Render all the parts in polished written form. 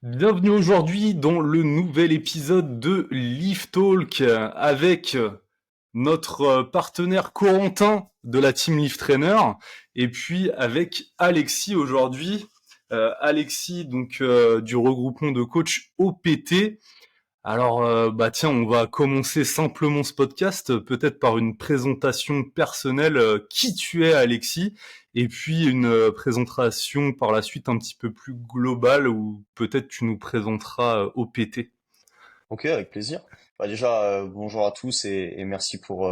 Bienvenue aujourd'hui dans le nouvel épisode de Leaf Talk avec notre partenaire Corentin de la team Leaf Trainer et puis avec Alexis aujourd'hui. Alexis donc du regroupement de coachs OPT. Alors bah tiens, on va commencer simplement ce podcast peut-être par une présentation personnelle. Qui tu es, Alexis, et puis une présentation par la suite un petit peu plus globale où peut-être tu nous présenteras OPT. Ok, avec plaisir. Déjà, bonjour à tous et merci pour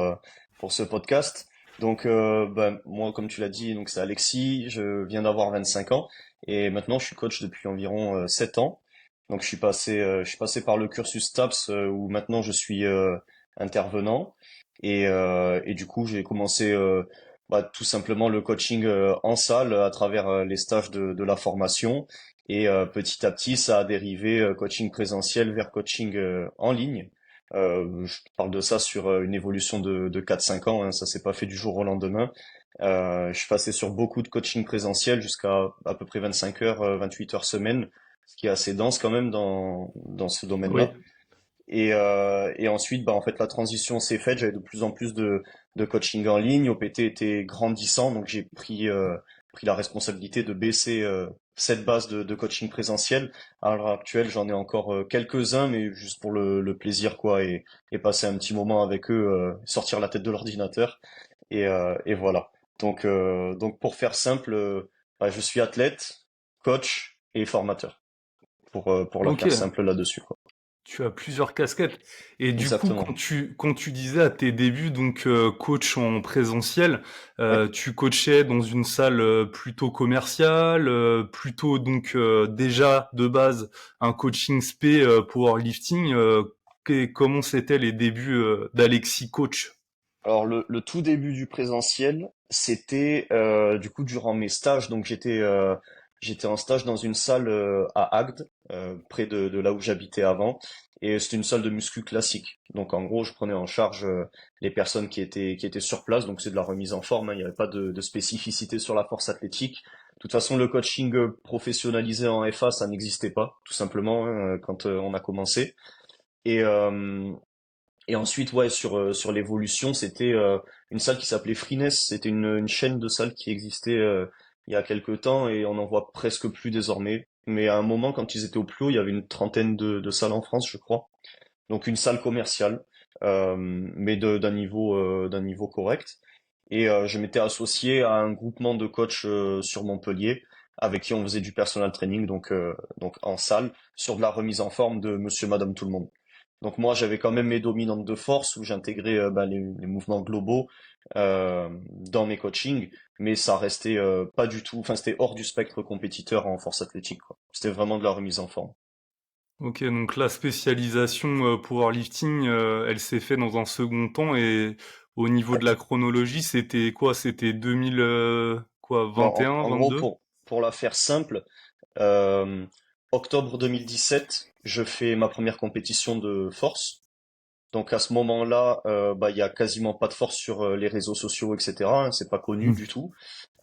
ce podcast. Moi, comme tu l'as dit, donc c'est Alexis, je viens d'avoir 25 ans et maintenant je suis coach depuis environ 7 ans. Donc je suis passé par le cursus TAPS où maintenant je suis intervenant et du coup j'ai commencé tout simplement le coaching en salle à travers les stages de la formation. Petit à petit, ça a dérivé coaching présentiel vers coaching en ligne. Je parle de ça sur une évolution de 4-5 ans, hein, ça s'est pas fait du jour au lendemain. Je suis passé sur beaucoup de coaching présentiel jusqu'à à peu près 25 heures, 28 heures semaine, ce qui est assez dense quand même dans ce Oui. domaine-là. Et ensuite, en fait, la transition s'est faite. J'avais de plus en plus de coaching en ligne. OPT était grandissant, donc j'ai pris la responsabilité de baisser cette base de coaching présentiel. À l'heure actuelle, j'en ai encore quelques-uns, mais juste pour le plaisir, quoi, et passer un petit moment avec eux, sortir la tête de l'ordinateur. Et voilà. Donc pour faire simple, je suis athlète, coach et formateur, pour la Ok. faire simple là-dessus, quoi. Tu as plusieurs casquettes. Et du coup, quand Exactement. tu disais à tes débuts, donc coach en présentiel, Ouais. tu coachais dans une salle plutôt commerciale, plutôt donc déjà de base un coaching spé powerlifting. Comment c'était les débuts d'Alexis coach? Alors le tout début du présentiel, c'était du coup durant mes stages. Donc j'étais en stage dans une salle à Agde, près de là où j'habitais avant, et c'était une salle de muscu classique. Donc en gros, je prenais en charge les personnes qui étaient sur place. Donc c'est de la remise en forme, hein. Il n'y avait pas de spécificité sur la force athlétique. De toute façon, le coaching professionnalisé en FA, ça n'existait pas, tout simplement, hein, quand on a commencé. Et euh, et ensuite, ouais, sur l'évolution, c'était une salle qui s'appelait Freeness. C'était une chaîne de salles qui existait il y a quelques temps et on en voit presque plus désormais. Mais à un moment, quand ils étaient au plus haut, il y avait une trentaine de salles en France, je crois. Donc une salle commerciale, mais d'un niveau correct. Je m'étais associé à un groupement de coachs sur Montpellier avec qui on faisait du personal training, donc en salle, sur de la remise en forme de Monsieur, Madame, tout le monde. Donc moi, j'avais quand même mes dominantes de force où j'intégrais les mouvements globaux dans mes coachings, mais ça restait pas du tout, enfin c'était hors du spectre compétiteur en force athlétique, quoi. C'était vraiment de la remise en forme. Ok, donc la spécialisation powerlifting, elle s'est fait dans un second temps et au niveau de Ouais. la chronologie, c'était quoi? C'était 2000 quoi, Bon, 21, en gros, 22? pour la faire simple, euh, octobre 2017, je fais ma première compétition de force. Donc à ce moment-là, il y a quasiment pas de force sur les réseaux sociaux, etc., hein, c'est pas connu du tout.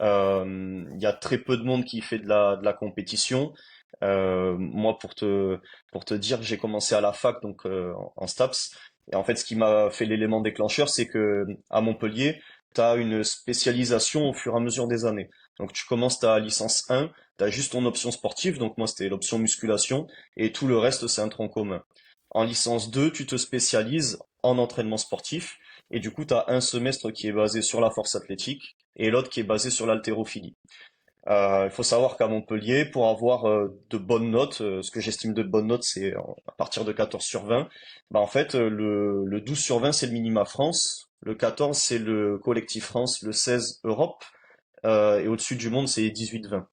Il y a très peu de monde qui fait de la compétition. Moi, pour te dire, j'ai commencé à la fac, donc en STAPS. Et en fait, ce qui m'a fait l'élément déclencheur, c'est que à Montpellier, tu as une spécialisation au fur et à mesure des années. Donc tu commences ta licence 1, tu as juste ton option sportive, donc moi c'était l'option musculation, et tout le reste c'est un tronc commun. En licence 2, tu te spécialises en entraînement sportif, et du coup tu as un semestre qui est basé sur la force athlétique, et l'autre qui est basé sur l'haltérophilie. Il faut savoir qu'à Montpellier, pour avoir de bonnes notes, ce que j'estime de bonnes notes, c'est à partir de 14 sur 20, en fait, le 12 sur 20, c'est le minima France, le 14, c'est le collectif France, le 16, Europe, et au-dessus du monde, c'est 18-20.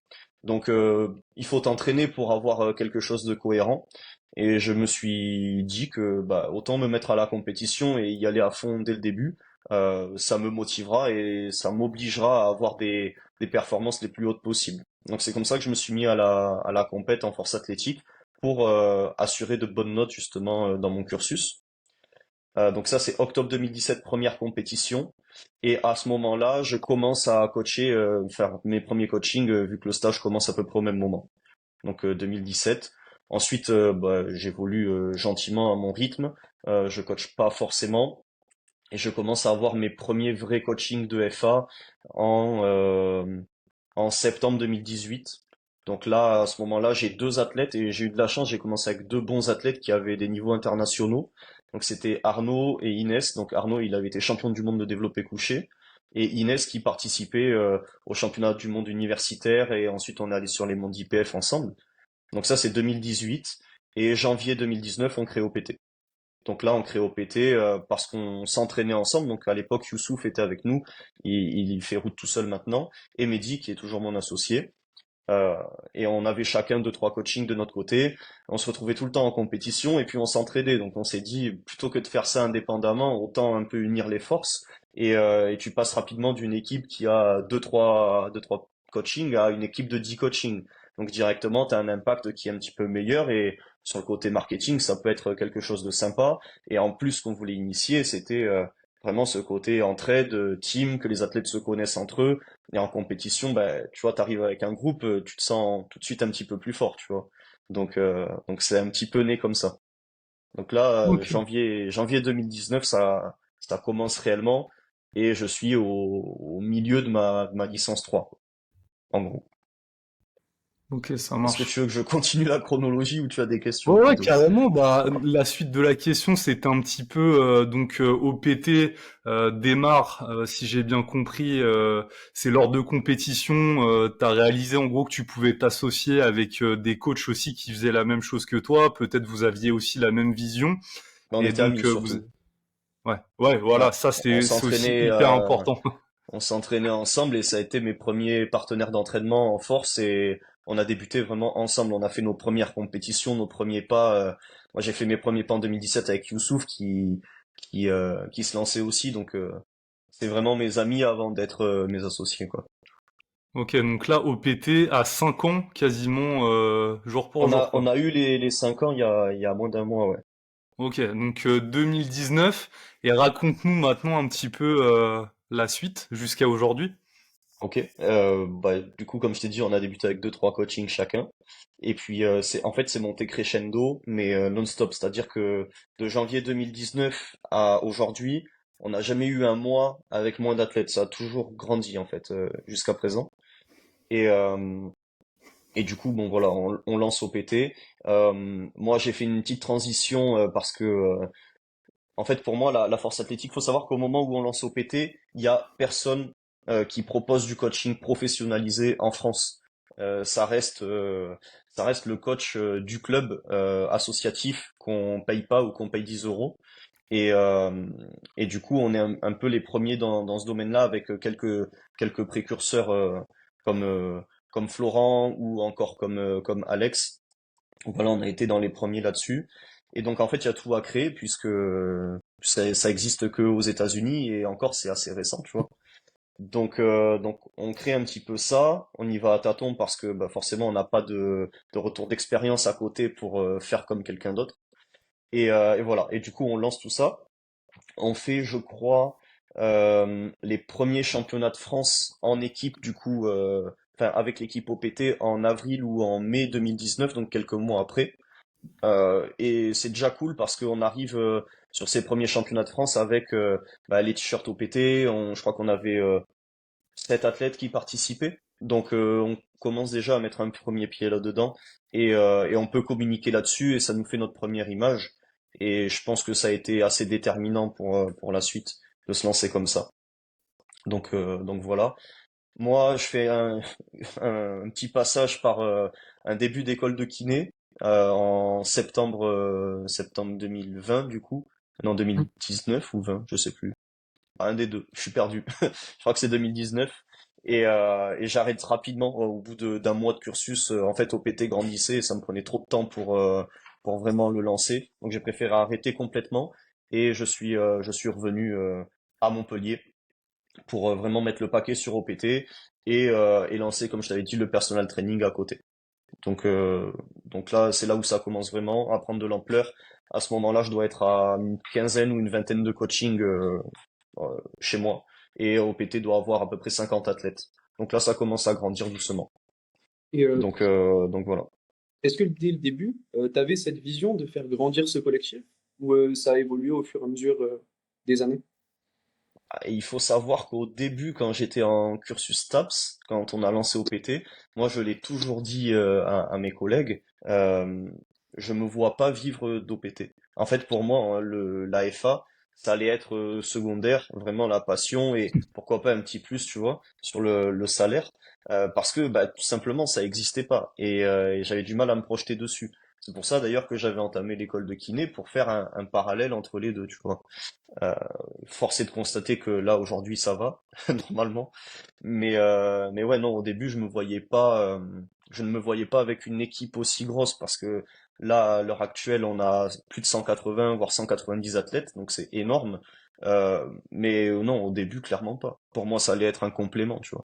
Donc, il faut t'entraîner pour avoir quelque chose de cohérent. Et je me suis dit que autant me mettre à la compétition et y aller à fond dès le début. Ça me motivera et ça m'obligera à avoir des performances les plus hautes possibles. Donc c'est comme ça que je me suis mis à la compète en force athlétique pour assurer de bonnes notes justement dans mon cursus. Donc ça, c'est octobre 2017, première compétition. Et à ce moment-là, je commence à coacher, faire mes premiers coachings, vu que le stage commence à peu près au même moment. Donc 2017. Ensuite, j'évolue gentiment à mon rythme. Je coach pas forcément. Et je commence à avoir mes premiers vrais coachings de FA en, euh, en septembre 2018. Donc là, à ce moment-là, j'ai deux athlètes et j'ai eu de la chance. J'ai commencé avec deux bons athlètes qui avaient des niveaux internationaux. Donc c'était Arnaud et Inès. Donc Arnaud, il avait été champion du monde de développé couché. Et Inès qui participait au championnat du monde universitaire. Et ensuite, on est allé sur les mondes IPF ensemble. Donc ça, c'est 2018. Et janvier 2019, on crée OPT. Donc là, on crée OPT parce qu'on s'entraînait ensemble. Donc à l'époque, Youssouf était avec nous. Il fait route tout seul maintenant. Et Mehdi, qui est toujours mon associé. Euh, et on avait chacun deux, trois coachings de notre côté. On se retrouvait tout le temps en compétition et puis on s'entraidait. Donc on s'est dit, plutôt que de faire ça indépendamment, autant un peu unir les forces. Et tu passes rapidement d'une équipe qui a deux, trois coachings à une équipe de 10 coachings. Donc directement, tu as un impact qui est un petit peu meilleur et sur le côté marketing, ça peut être quelque chose de sympa. Et en plus, ce qu'on voulait initier, c'était vraiment ce côté entraide, team, que les athlètes se connaissent entre eux et en compétition, ben, tu vois, t'arrives avec un groupe, tu te sens tout de suite un petit peu plus fort, tu vois. Donc c'est un petit peu né comme ça. Donc là, Ok. janvier 2019, ça commence réellement et je suis au milieu de ma licence 3, quoi, en gros. Ok, ça Est-ce que marche. tu veux que je continue la chronologie ou tu as des questions Ouais, ouais, plutôt? carrément. Bah, la suite de la question, c'est un petit peu OPT démarre, si j'ai bien compris, c'est lors de compétition. T'as réalisé en gros que tu pouvais t'associer avec des coachs aussi qui faisaient la même chose que toi. Peut-être vous aviez aussi la même vision. Mais on Et était amis donc surtout. ouais, ouais, Ouais. voilà, ça On c'est aussi hyper important. on s'entraînait ensemble et ça a été mes premiers partenaires d'entraînement en force et on a débuté vraiment ensemble. On a fait nos premières compétitions, nos premiers pas. Moi, j'ai fait mes premiers pas en 2017 avec Youssouf qui se lançait aussi. Donc, c'est vraiment mes amis avant d'être mes associés, quoi. Ok, donc là OPT à 5 ans quasiment jour pour jour On quoi. a eu les 5 ans il y a moins d'un mois, ouais. Ok, donc 2019, et raconte-nous maintenant un petit peu la suite jusqu'à aujourd'hui. Ok. Du coup, comme je t'ai dit, on a débuté avec deux, trois coachings chacun. Et puis, en fait, c'est monté crescendo, mais non-stop. C'est-à-dire que de janvier 2019 à aujourd'hui, on n'a jamais eu un mois avec moins d'athlètes. Ça a toujours grandi, en fait, jusqu'à présent. Et, euh, et du coup, bon, voilà, on lance OPT. Moi, j'ai fait une petite transition parce que, en fait, pour moi, la force athlétique, faut savoir qu'au moment où on lance OPT, il y a personne qui propose du coaching professionnalisé en France. Ça reste le coach du club associatif qu'on paye pas ou qu'on paye 10 euros. Et, euh, et du coup, on est un peu les premiers dans ce domaine-là avec quelques précurseurs comme, euh, comme Florent ou encore comme Alex. Donc voilà, on a été dans les premiers là-dessus. Et donc en fait, il y a tout à créer puisque ça existe que aux États-Unis et encore c'est assez récent, tu vois. Donc on crée un petit peu ça, on y va à tâtons parce que bah, forcément on n'a pas de retour d'expérience à côté pour faire comme quelqu'un d'autre. Et voilà. Et du coup on lance tout ça. On fait, je crois, les premiers championnats de France en équipe du coup, enfin avec l'équipe OPT en avril ou en mai 2019, donc quelques mois après. Et c'est déjà cool parce qu'on arrive sur ces premiers championnats de France avec les t-shirts OPT. Je crois qu'on avait 7 athlètes qui participaient. Donc on commence déjà à mettre un premier pied là-dedans et on peut communiquer là-dessus et ça nous fait notre première image. Et je pense que ça a été assez déterminant pour la suite de se lancer comme ça. Donc voilà. Moi, je fais un petit passage par un début d'école de kiné en septembre 2020 du coup. Non, 2019 ou 20, je sais plus. Un des deux, je suis perdu. Je crois que c'est 2019. Et j'arrête rapidement au bout d'un mois de cursus. En fait, OPT grandissait et ça me prenait trop de temps pour vraiment le lancer. Donc j'ai préféré arrêter complètement et je suis revenu à Montpellier pour vraiment mettre le paquet sur OPT et lancer, comme je t'avais dit, le personal training à côté. Donc là, c'est là où ça commence vraiment à prendre de l'ampleur. À ce moment-là, je dois être à une quinzaine ou une vingtaine de coaching chez moi. Et OPT doit avoir à peu près 50 athlètes. Donc là, ça commence à grandir doucement. Et Donc voilà. Est-ce que dès le début, tu avais cette vision de faire grandir ce collectif ou ça a évolué au fur et à mesure des années? Et il faut savoir qu'au début, quand j'étais en cursus TAPS, quand on a lancé OPT, moi je l'ai toujours dit à mes collègues, je me vois pas vivre d'OPT. En fait, pour moi, hein, l'AFA, ça allait être secondaire, vraiment la passion et pourquoi pas un petit plus, tu vois, sur le salaire, parce que bah, tout simplement ça existait pas et j'avais du mal à me projeter dessus. C'est pour ça d'ailleurs que j'avais entamé l'école de kiné pour faire un parallèle entre les deux, tu vois. Euh, Force est de constater que là aujourd'hui ça va normalement, mais ouais non au début je ne me voyais pas avec une équipe aussi grosse parce que là à l'heure actuelle on a plus de 180 voire 190 athlètes donc c'est énorme. Mais non au début clairement pas. Pour moi ça allait être un complément tu vois.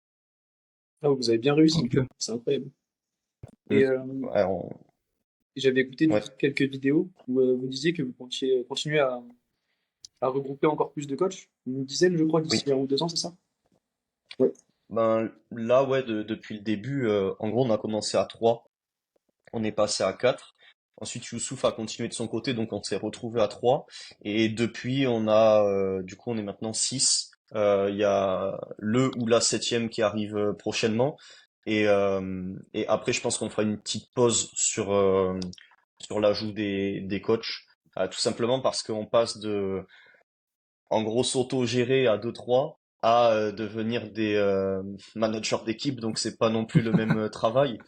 Ah, vous avez bien réussi, Ok. c'est incroyable. Mm. Et Ouais, j'avais écouté du ouais. coup quelques vidéos où vous disiez que vous comptiez continuer à regrouper encore plus de coachs, une dizaine, je crois, Oui. d'ici 1 ou 2 ans, c'est ça? Ouais. Ben là ouais depuis le début en gros on a commencé à 3. On est passé à 4. Ensuite, Youssouf a continué de son côté, donc on s'est retrouvé à 3. Et depuis, du coup, on est maintenant 6. Il y a le ou la septième qui arrive prochainement. Et après, je pense qu'on fera une petite pause sur l'ajout des coachs. Tout simplement parce qu'on passe en gros, s'auto-gérer à deux trois à devenir des managers d'équipe, donc c'est pas non plus le même travail.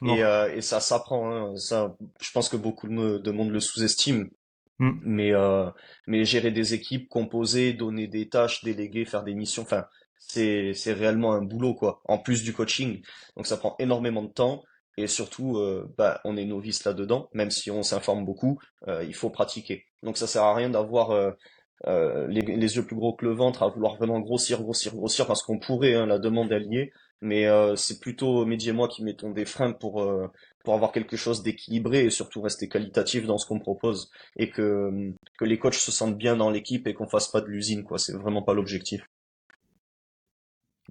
Non. Et ça s'apprend, hein. Ça, je pense que beaucoup de monde le sous-estime, Mm. mais, euh, mais gérer des équipes, composer, donner des tâches, déléguer, faire des missions, enfin, c'est réellement un boulot, quoi, en plus du coaching. Donc ça prend énormément de temps. Et surtout, bah, on est novice là-dedans, même si on s'informe beaucoup, il faut pratiquer. Donc ça sert à rien d'avoir les yeux plus gros que le ventre, à vouloir vraiment grossir, grossir, grossir, parce qu'on pourrait, hein, la demande est liée, mais c'est plutôt Mehdi et moi qui mettons des freins pour avoir quelque chose d'équilibré et surtout rester qualitatif dans ce qu'on propose, et que les coachs se sentent bien dans l'équipe et qu'on fasse pas de l'usine, quoi, c'est vraiment pas l'objectif.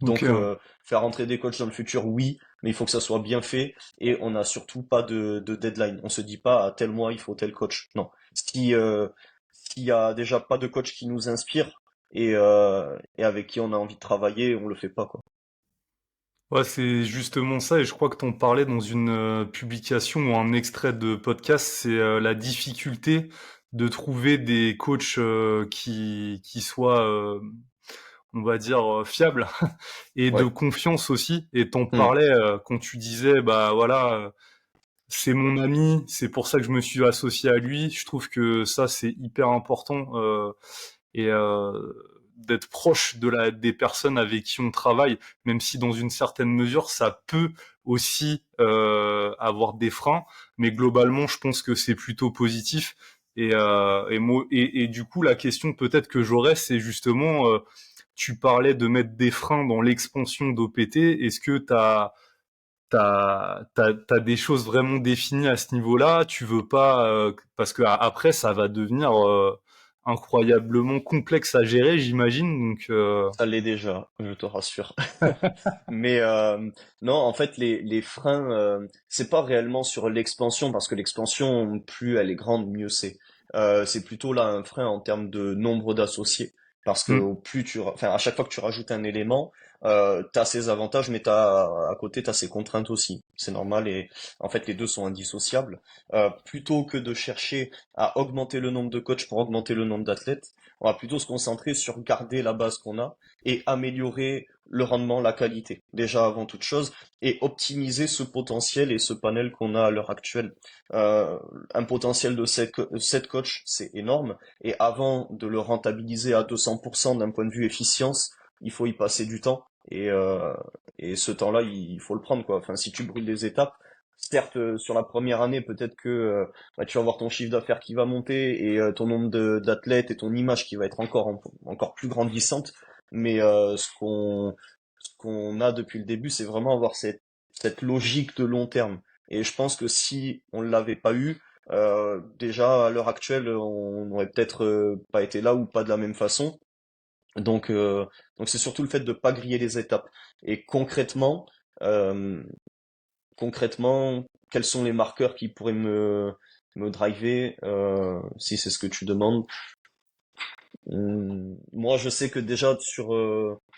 Ok. Donc faire entrer des coachs dans le futur, oui, mais il faut que ça soit bien fait et on n'a surtout pas de deadline. On se dit pas à tel mois il faut tel coach. Non. S'il y a déjà pas de coach qui nous inspire et avec qui on a envie de travailler, on le fait pas quoi. Ouais, c'est justement ça, et je crois que t'en parlais dans une publication ou un extrait de podcast, c'est la difficulté de trouver des coachs qui soient, on va dire, fiables et de Ouais. confiance aussi. Et t'en Hmm. parlais quand tu disais, bah voilà, c'est mon ami, c'est pour ça que je me suis associé à lui. Je trouve que ça, c'est hyper important. Et d'être proche des personnes avec qui on travaille, même si dans une certaine mesure ça peut aussi avoir des freins, mais globalement je pense que c'est plutôt positif. Et du coup la question peut-être que j'aurais c'est justement tu parlais de mettre des freins dans l'expansion d'OPT. Est-ce que t'as des choses vraiment définies à ce niveau-là. Tu veux pas parce que après ça va devenir incroyablement complexe à gérer, j'imagine. Donc Ça l'est déjà, je te rassure. Mais non, en fait, les freins, c'est pas réellement sur l'expansion, parce que l'expansion, plus elle est grande, mieux c'est. C'est plutôt là un frein en termes de nombre d'associés, parce que hmm, au plus enfin, à chaque fois que tu rajoutes un élément, t'as ses avantages, mais à côté t'as ses contraintes aussi. C'est normal et en fait les deux sont indissociables. Plutôt que de chercher à augmenter le nombre de coachs pour augmenter le nombre d'athlètes, on va plutôt se concentrer sur garder la base qu'on a et améliorer le rendement, la qualité, déjà avant toute chose, et optimiser ce potentiel et ce panel qu'on a à l'heure actuelle. Euh, un potentiel de 7 coachs, c'est énorme, et avant de le rentabiliser à 200% d'un point de vue efficience, il faut y passer du temps, et ce temps-là, il faut le prendre, quoi. Enfin, si tu brûles des étapes, certes, sur la première année, peut-être que bah, tu vas voir ton chiffre d'affaires qui va monter et ton nombre d'athlètes et ton image qui va être encore plus grandissante, mais ce qu'on a depuis le début, c'est vraiment avoir cette logique de long terme. Et je pense que si on ne l'avait pas eu, déjà à l'heure actuelle, on n'aurait peut-être pas été là ou pas de la même façon. Donc, euh, donc c'est surtout le fait de pas griller les étapes. Et concrètement, euh, concrètement, quels sont les marqueurs qui pourraient me driver, si c'est ce que tu demandes. Moi, je sais que déjà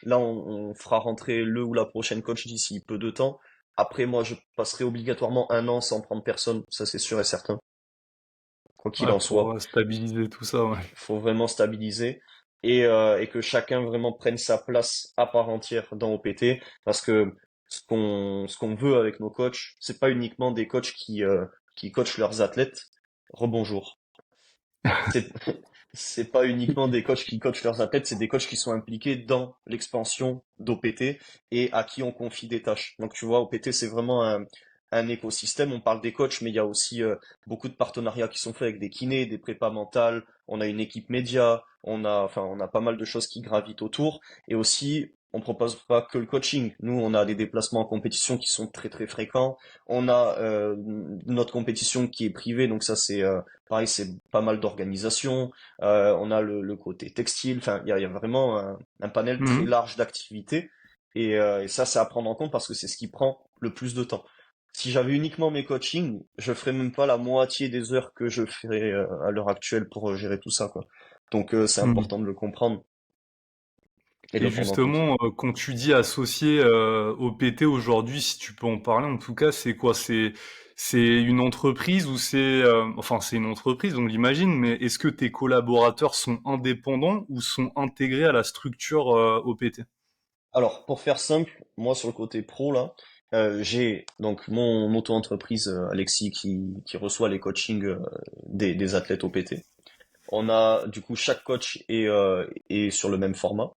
là, on fera rentrer le ou la prochaine coach d'ici peu de temps. Après, moi, je passerai obligatoirement un an sans prendre personne, ça c'est sûr et certain, quoi qu'il Ouais, en pour soit. stabiliser tout ça, ouais. Faut vraiment stabiliser et que chacun vraiment prenne sa place à part entière dans OPT, parce que ce qu'on veut avec nos coachs, c'est pas uniquement des coachs qui coachent leurs athlètes. Rebonjour. C'est c'est pas uniquement des coachs qui coachent leurs athlètes, c'est des coachs qui sont impliqués dans l'expansion d'OPT et à qui on confie des tâches. Donc tu vois, OPT c'est vraiment un écosystème. On parle des coachs, mais il y a aussi beaucoup de partenariats qui sont faits avec des kinés, des prépas mentales. On a une équipe média, on a pas mal de choses qui gravitent autour. Et aussi, on propose pas que le coaching. Nous, on a des déplacements en compétition qui sont très très fréquents. On a notre compétition qui est privée, donc ça c'est pareil, c'est pas mal d'organisation. On a le côté textile. Enfin, il y a vraiment un panel très Mhm. large d'activités. Et ça, c'est à prendre en compte parce que c'est ce qui prend le plus de temps. Si j'avais uniquement mes coachings, je ferais même pas la moitié des heures que je ferais à l'heure actuelle pour gérer tout ça, quoi. Donc c'est Mhm. important de le comprendre et de Et le prendre en compte. justement, quand tu dis associé au PT aujourd'hui, si tu peux en parler, en tout cas, c'est quoi? C'est une entreprise ou enfin c'est une entreprise, on l'imagine, mais est-ce que tes collaborateurs sont indépendants ou sont intégrés à la structure OPT? Alors, pour faire simple, moi sur le côté pro là, j'ai donc mon auto-entreprise Alexis qui reçoit les coachings des athlètes OPT. On a du coup chaque coach est sur le même format.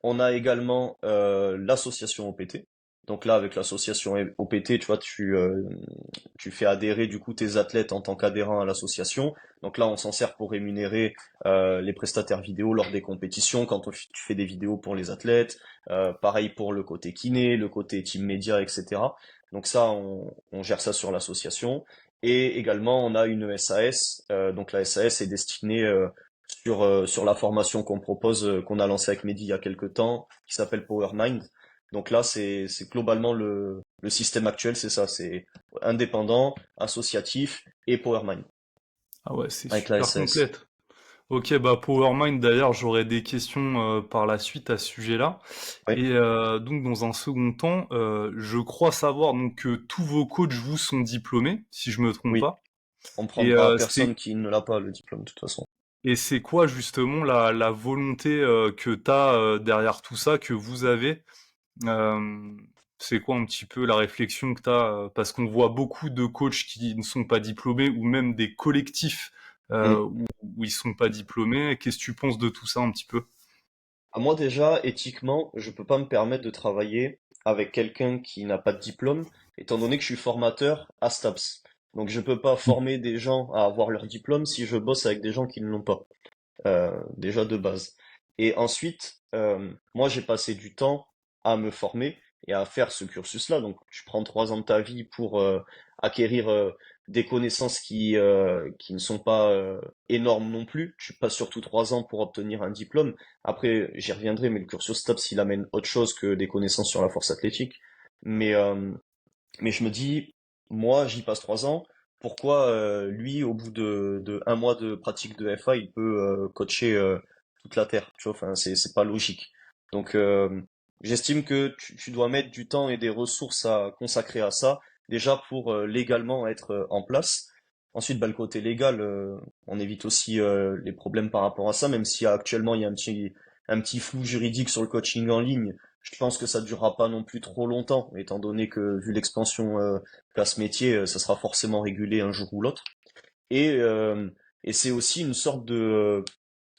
On a également l'association OPT. Donc là, avec l'association OPT, tu vois, tu fais adhérer du coup tes athlètes en tant qu'adhérents à l'association. Donc là, on s'en sert pour rémunérer les prestataires vidéo lors des compétitions, quand tu fais des vidéos pour les athlètes. Pareil pour le côté kiné, le côté team média, etc. Donc ça, on gère ça sur l'association. Et également, on a une SAS. Donc la SAS est destinée sur la formation qu'on propose, qu'on a lancée avec Mehdi il y a quelques temps, qui s'appelle PowerMind. Donc là, c'est globalement le système actuel, c'est ça, c'est indépendant, associatif et PowerMind Ah ouais, c'est avec la super SAS. complète. Ok, bah PowerMind, d'ailleurs, j'aurais des questions par la suite à ce sujet-là. Oui, Et donc, dans un second temps, je crois savoir donc que tous vos coachs vous sont diplômés, si je me trompe oui, pas. on Et prendra personne qui ne l'a pas le diplôme de toute façon. c'est quoi justement la volonté que t'as derrière tout ça, que vous avez? Euh, c'est quoi un petit peu la réflexion que t'as? Parce qu'on voit beaucoup de coachs qui ne sont pas diplômés ou même des collectifs Mm. où ils sont pas diplômés. Qu'est-ce que tu penses de tout ça un petit peu? À moi déjà, éthiquement, je peux pas me permettre de travailler avec quelqu'un qui n'a pas de diplôme, étant donné que je suis formateur à STAPS. Donc je peux pas former des gens à avoir leur diplôme si je bosse avec des gens qui ne l'ont pas. Déjà de base. Et ensuite, moi j'ai passé du temps à me former et à faire ce cursus-là. Donc tu prends 3 ans de ta vie pour acquérir des connaissances qui ne sont pas énormes non plus. Tu passes surtout 3 ans pour obtenir un diplôme. Après, j'y reviendrai, mais le cursus STAPS, il amène autre chose que des connaissances sur la force athlétique. Mais, euh, mais je me dis, moi, j'y passe 3 ans. Pourquoi lui, au bout de un mois de pratique de FA, il peut coacher toute la terre, tu vois, enfin, c'est pas logique. Donc, j'estime que tu dois mettre du temps et des ressources à consacrer à ça, déjà pour légalement être en place. Ensuite, bah, le côté légal, on évite aussi les problèmes par rapport à ça, même si actuellement il y a un petit flou juridique sur le coaching en ligne. Je pense que ça durera pas non plus trop longtemps, étant donné que vu l'expansion qu'a ce métier, ça sera forcément régulé un jour ou l'autre. Et, euh, et c'est aussi une sorte de,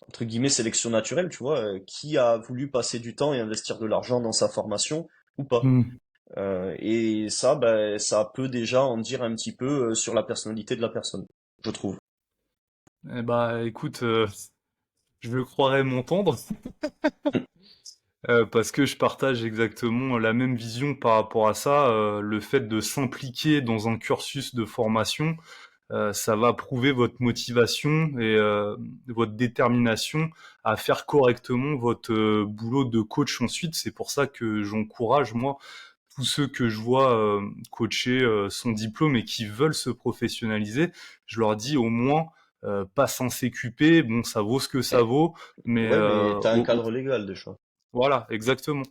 entre guillemets, sélection naturelle, tu vois, qui a voulu passer du temps et investir de l'argent dans sa formation ou pas. Hmm. Et ça, ben, ça peut déjà en dire un petit peu sur la personnalité de la personne, je trouve. Eh bah, écoute, je me croirais m'entendre. Parce que je partage exactement la même vision par rapport à ça. Le fait de s'impliquer dans un cursus de formation, ça va prouver votre motivation et votre détermination à faire correctement votre boulot de coach ensuite. C'est pour ça que j'encourage, moi, tous ceux que je vois coacher son diplôme et qui veulent se professionnaliser, je leur dis au moins passe en CQP, bon ça vaut ce que ça Et, vaut, mais ouais, mais t'as un cadre légal déjà. voilà, exactement.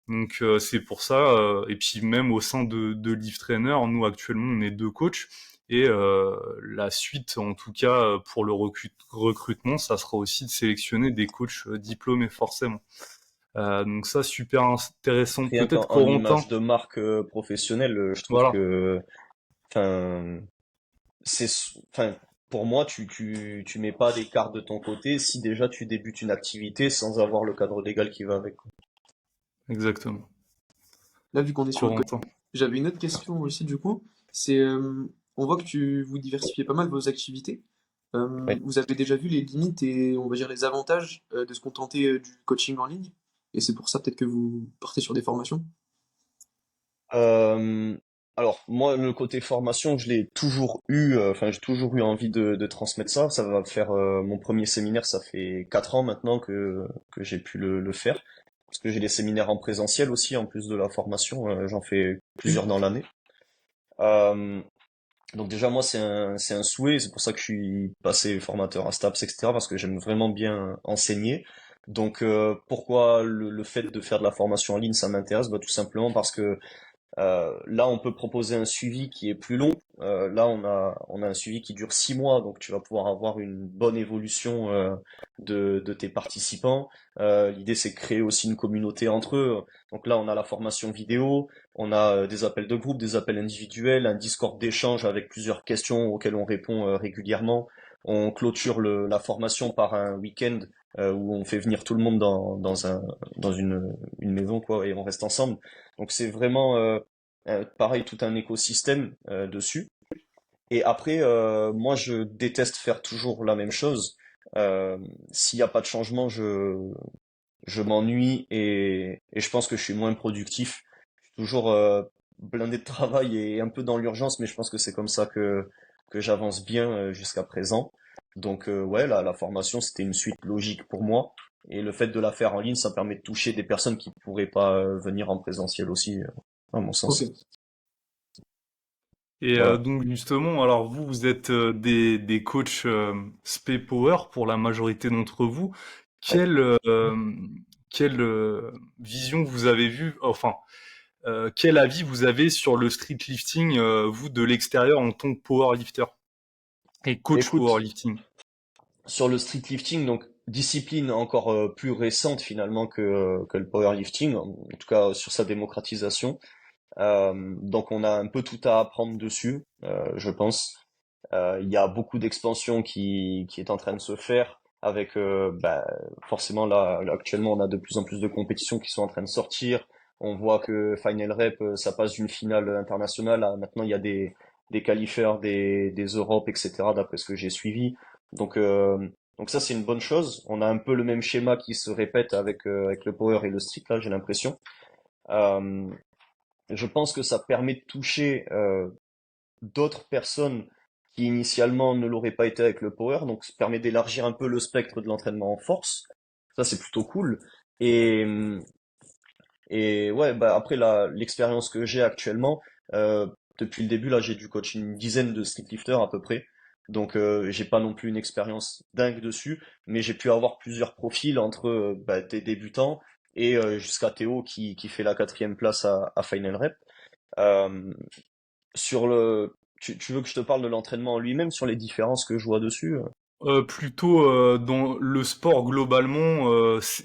Donc c'est pour ça, et puis même au sein de Live Trainer, nous actuellement on est 2 coachs, et la suite en tout cas pour le recrutement, ça sera aussi de sélectionner des coachs diplômés forcément. Donc ça super intéressant. Rien Peut-être qu'en Corentin, image de marque professionnelle, je trouve voilà, que, enfin, enfin, pour moi, tu mets pas des cartes de ton côté si déjà tu débutes une activité sans avoir le cadre légal qui va avec. exactement. Là, vu qu'on est sur le côté, Corentin. j'avais une autre question aussi, du coup. C'est, on voit que vous diversifiez pas mal vos activités. Oui. Vous avez déjà vu les limites et, on va dire, les avantages de se contenter du coaching en ligne. Et c'est pour ça peut-être que vous partez sur des formations. Euh, alors, moi, le côté formation, je l'ai toujours eu, enfin, j'ai toujours eu envie de transmettre ça. Ça va faire mon premier séminaire, ça fait 4 ans maintenant que j'ai pu le faire. Parce que j'ai des séminaires en présentiel aussi, en plus de la formation, j'en fais Oui. plusieurs dans l'année. Euh, donc déjà, moi, c'est un souhait, c'est pour ça que je suis passé formateur à STAPS, etc., parce que j'aime vraiment bien enseigner. Donc, pourquoi le fait de faire de la formation en ligne, ça m'intéresse? Bah, tout simplement parce que là, on peut proposer un suivi qui est plus long. Là, on a un suivi qui dure 6 mois, donc tu vas pouvoir avoir une bonne évolution de tes participants. L'idée, c'est de créer aussi une communauté entre eux. Donc là, on a la formation vidéo, on a des appels de groupe, des appels individuels, un Discord d'échange avec plusieurs questions auxquelles on répond régulièrement. On clôture la formation par un week-end où on fait venir tout le monde dans une maison, quoi, et on reste ensemble. Donc c'est vraiment pareil, tout un écosystème dessus. Et après, moi je déteste faire toujours la même chose. Euh, S'il n'y a pas de changement, je m'ennuie et je pense que je suis moins productif. Je suis toujours blindé de travail et un peu dans l'urgence, mais je pense que c'est comme ça que j'avance bien jusqu'à présent. Donc ouais, la formation, c'était une suite logique pour moi. Et le fait de la faire en ligne, ça permet de toucher des personnes qui pourraient pas venir en présentiel aussi, à mon Ok. sens. Et Voilà. donc justement, alors vous êtes des coachs Spé Power pour la majorité d'entre vous. Ouais. Quelle, quelle vision vous avez vue, enfin, quel avis vous avez sur le street lifting, vous, de l'extérieur en tant que powerlifter et Mais coach écoute, powerlifting? sur le street lifting, donc discipline encore plus récente finalement que le powerlifting, en tout cas sur sa démocratisation. Donc on a un peu tout à apprendre dessus, je pense. Il y a beaucoup d'expansion qui est en train de se faire avec forcément là actuellement on a de plus en plus de compétitions qui sont en train de sortir. On voit que Final Rep ça passe d'une finale internationale à maintenant il y a des qualifieurs des Europes, etc., d'après ce que j'ai suivi. Donc donc ça c'est une bonne chose. On a un peu le même schéma qui se répète avec le power et le street là, j'ai l'impression. Euh, je pense que ça permet de toucher d'autres personnes qui initialement ne l'auraient pas été avec le power, donc ça permet d'élargir un peu le spectre de l'entraînement en force. Ça, c'est plutôt cool. Et, et ouais, bah après l'expérience que j'ai actuellement, depuis le début, là, j'ai dû coacher une dizaine de streetlifters à peu près. Donc, j'ai pas non plus une expérience dingue dessus, mais j'ai pu avoir plusieurs profils entre des débutants et jusqu'à Théo qui fait la 4e place à Final Rep. Euh, sur le, tu veux que je te parle de l'entraînement en lui-même, sur les différences que je vois dessus? Plutôt dans le sport globalement,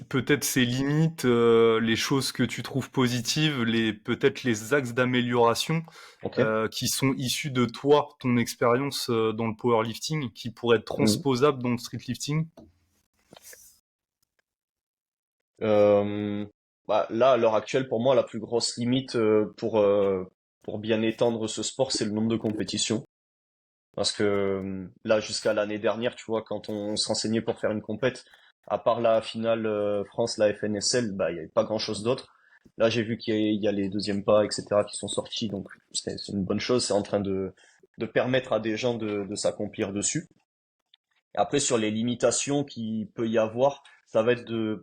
peut-être ses limites, les choses que tu trouves positives, peut-être les axes d'amélioration Ok. qui sont issus de toi, ton expérience dans le powerlifting, qui pourraient être Mhm. transposables dans le streetlifting. Euh, Là, à l'heure actuelle, pour moi, la plus grosse limite pour bien étendre ce sport, c'est le nombre de compétitions. Parce que là, jusqu'à l'année dernière, tu vois, quand on se renseignait pour faire une compète, à part la finale France, la FNSL, bah, il n'y avait pas grand-chose d'autre. Là, j'ai vu qu'il y a les deuxièmes pas, etc., qui sont sortis, donc c'est une bonne chose. C'est en train de permettre à des gens de s'accomplir dessus. Après, sur les limitations qu'il peut y avoir, ça va être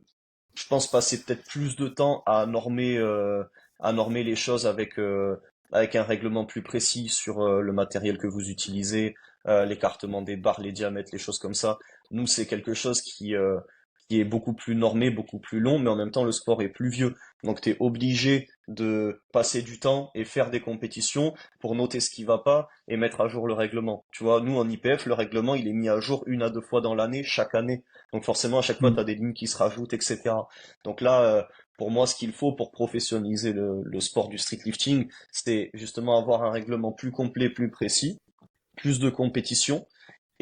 je pense, passer peut-être plus de temps à normer à normer les choses avec un règlement plus précis sur le matériel que vous utilisez, l'écartement des barres, les diamètres, les choses comme ça. Nous, c'est quelque chose qui est beaucoup plus normé, beaucoup plus long, mais en même temps, le sport est plus vieux. Donc, tu es obligé de passer du temps et faire des compétitions pour noter ce qui va pas et mettre à jour le règlement. Tu vois, nous, en IPF, le règlement, il est mis à jour 1 à 2 fois dans l'année, chaque année. Donc, forcément, à chaque fois, Mm. tu as des lignes qui se rajoutent, etc. Donc là, pour moi, ce qu'il faut pour professionnaliser le sport du street lifting, c'est justement avoir un règlement plus complet, plus précis, plus de compétitions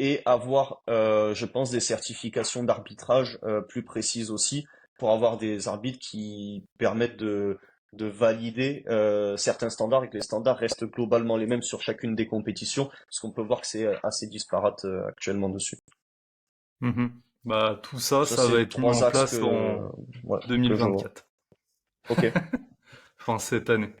et avoir, je pense, des certifications d'arbitrage plus précises aussi pour avoir des arbitres qui permettent de valider certains standards et que les standards restent globalement les mêmes sur chacune des compétitions, parce qu'on peut voir que c'est assez disparate actuellement dessus. Mhm. Bah, tout ça, Ça, ça va c'est être mis trois en axes place en ouais, que je vois. 2024. Ok. De Enfin, cette année.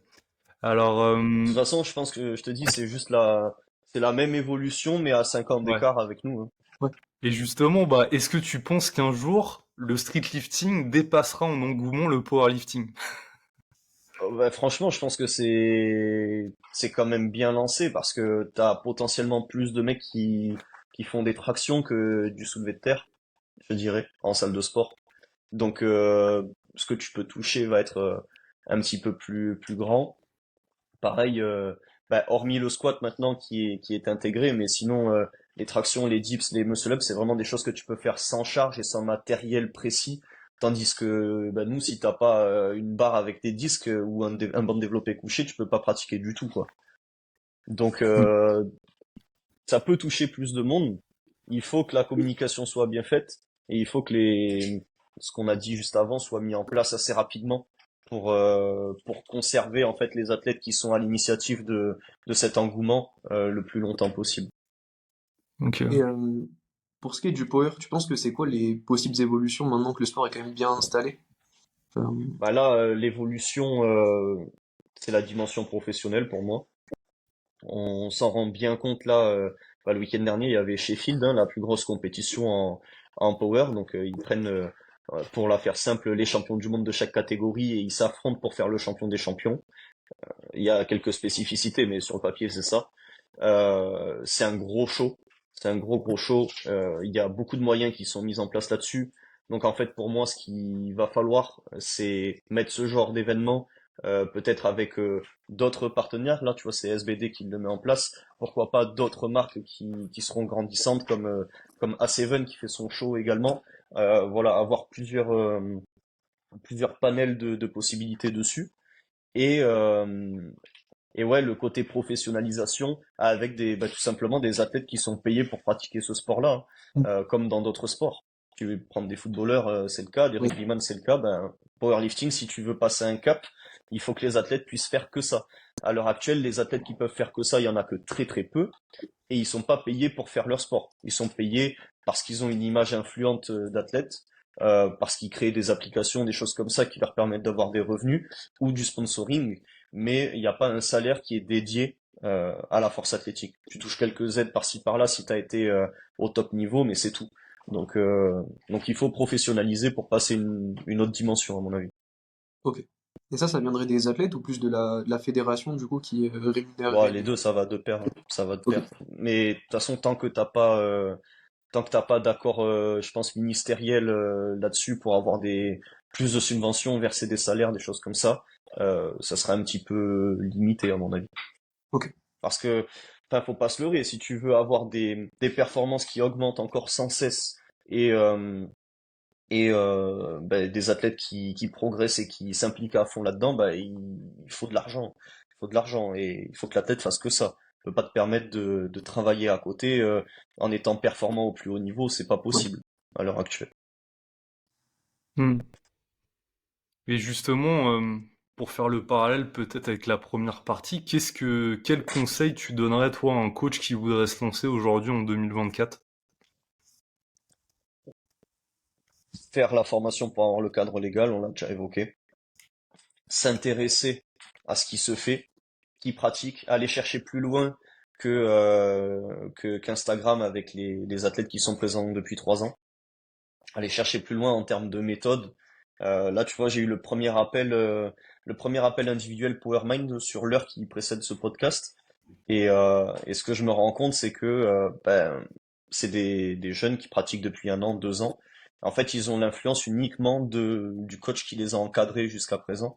Alors, toute façon, je pense que je te dis, c'est la même évolution, mais à 5 ans ouais. d'écart avec nous, hein. Ouais. Et justement, bah, est-ce que tu penses qu'un jour, le street lifting dépassera en engouement le powerlifting? Bah, franchement, je pense que c'est quand même bien lancé parce que t'as potentiellement plus de mecs qui font des tractions que du soulevé de terre, je dirais, en salle de sport. Donc, ce que tu peux toucher va être un petit peu plus grand. Pareil, bah, hormis le squat maintenant qui est intégré, mais sinon les tractions, les dips, les muscle-ups, c'est vraiment des choses que tu peux faire sans charge et sans matériel précis. Tandis que bah, nous, si t'as pas une barre avec des disques ou un banc développé couché, tu peux pas pratiquer du tout, quoi. Donc Mm. ça peut toucher plus de monde. Il faut que la communication soit bien faite et il faut que ce qu'on a dit juste avant soit mis en place assez rapidement pour conserver en fait les athlètes qui sont à l'initiative de cet engouement le plus longtemps possible. Ok. Et pour ce qui est du power, tu penses que c'est quoi les possibles évolutions maintenant que le sport est quand même bien installé? Enfin, Bah là, l'évolution, c'est la dimension professionnelle pour moi. On s'en rend bien compte là. Bah, le week-end dernier, il y avait Sheffield, hein, la plus grosse compétition en power. Donc ils prennent, pour la faire simple, les champions du monde de chaque catégorie et ils s'affrontent pour faire le champion des champions. Il y a quelques spécificités, mais sur le papier, c'est ça. C'est un gros show. C'est un gros show. Il y a beaucoup de moyens qui sont mis en place là-dessus. Donc en fait, pour moi, ce qu'il va falloir, c'est mettre ce genre d'événement, peut-être avec d'autres partenaires. Là, tu vois, c'est SBD qui le met en place. Pourquoi pas d'autres marques qui seront grandissantes comme A7 qui fait son show également. Voilà, avoir plusieurs panels de possibilités dessus. Et, et ouais, le côté professionnalisation avec bah, tout simplement des athlètes qui sont payés pour pratiquer ce sport-là, hein, comme dans d'autres sports. Tu veux prendre des footballeurs, c'est le cas, des oui. rugbyman, c'est le cas. Ben, powerlifting, si tu veux passer un cap, il faut que les athlètes puissent faire que ça. À l'heure actuelle, les athlètes qui peuvent faire que ça, il y en a que très très peu, et ils sont pas payés pour faire leur sport. Ils sont payés parce qu'ils ont une image influente d'athlète, parce qu'ils créent des applications, des choses comme ça qui leur permettent d'avoir des revenus ou du sponsoring, mais il n'y a pas un salaire qui est dédié à la force athlétique. Tu touches quelques aides par-ci par-là si tu as été au top niveau, mais c'est tout. Donc, euh, donc il faut professionnaliser pour passer une autre dimension, à mon avis. Ok. Et ça viendrait des athlètes ou plus de la fédération du coup qui Bon, rémunérerait les les... deux, ça va de pair, hein. Ça va de Ok. pair. Mais de toute façon, tant que t'as pas d'accord, je pense, ministériel là-dessus pour avoir des plus de subventions, verser des salaires, des choses comme ça sera un petit peu limité à mon avis. Ok. Parce que, enfin, faut pas se leurrer, si tu veux avoir des performances qui augmentent encore sans cesse et, ben, des athlètes qui progressent et qui s'impliquent à fond là-dedans, bah, il faut de l'argent. Il faut de l'argent et il faut que l'athlète fasse que ça. Il peut pas te permettre de travailler à côté en étant performant au plus haut niveau, c'est pas Ouais. possible à l'heure actuelle. Hmm. Et justement, pour faire le parallèle peut-être avec la première partie, quel conseil tu donnerais toi à un coach qui voudrait se lancer aujourd'hui en 2024? Faire la formation pour avoir le cadre légal, on l'a déjà évoqué. S'intéresser à ce qui se fait, qui pratique, aller chercher plus loin qu'Instagram avec les athlètes qui sont présents depuis 3 ans. Aller chercher plus loin en termes de méthode Là, tu vois, j'ai eu le premier appel individuel PowerMind sur l'heure qui précède ce podcast. Et ce que je me rends compte, c'est que c'est des jeunes qui pratiquent depuis 1 an, 2 ans. En fait, ils ont l'influence uniquement du coach qui les a encadrés jusqu'à présent.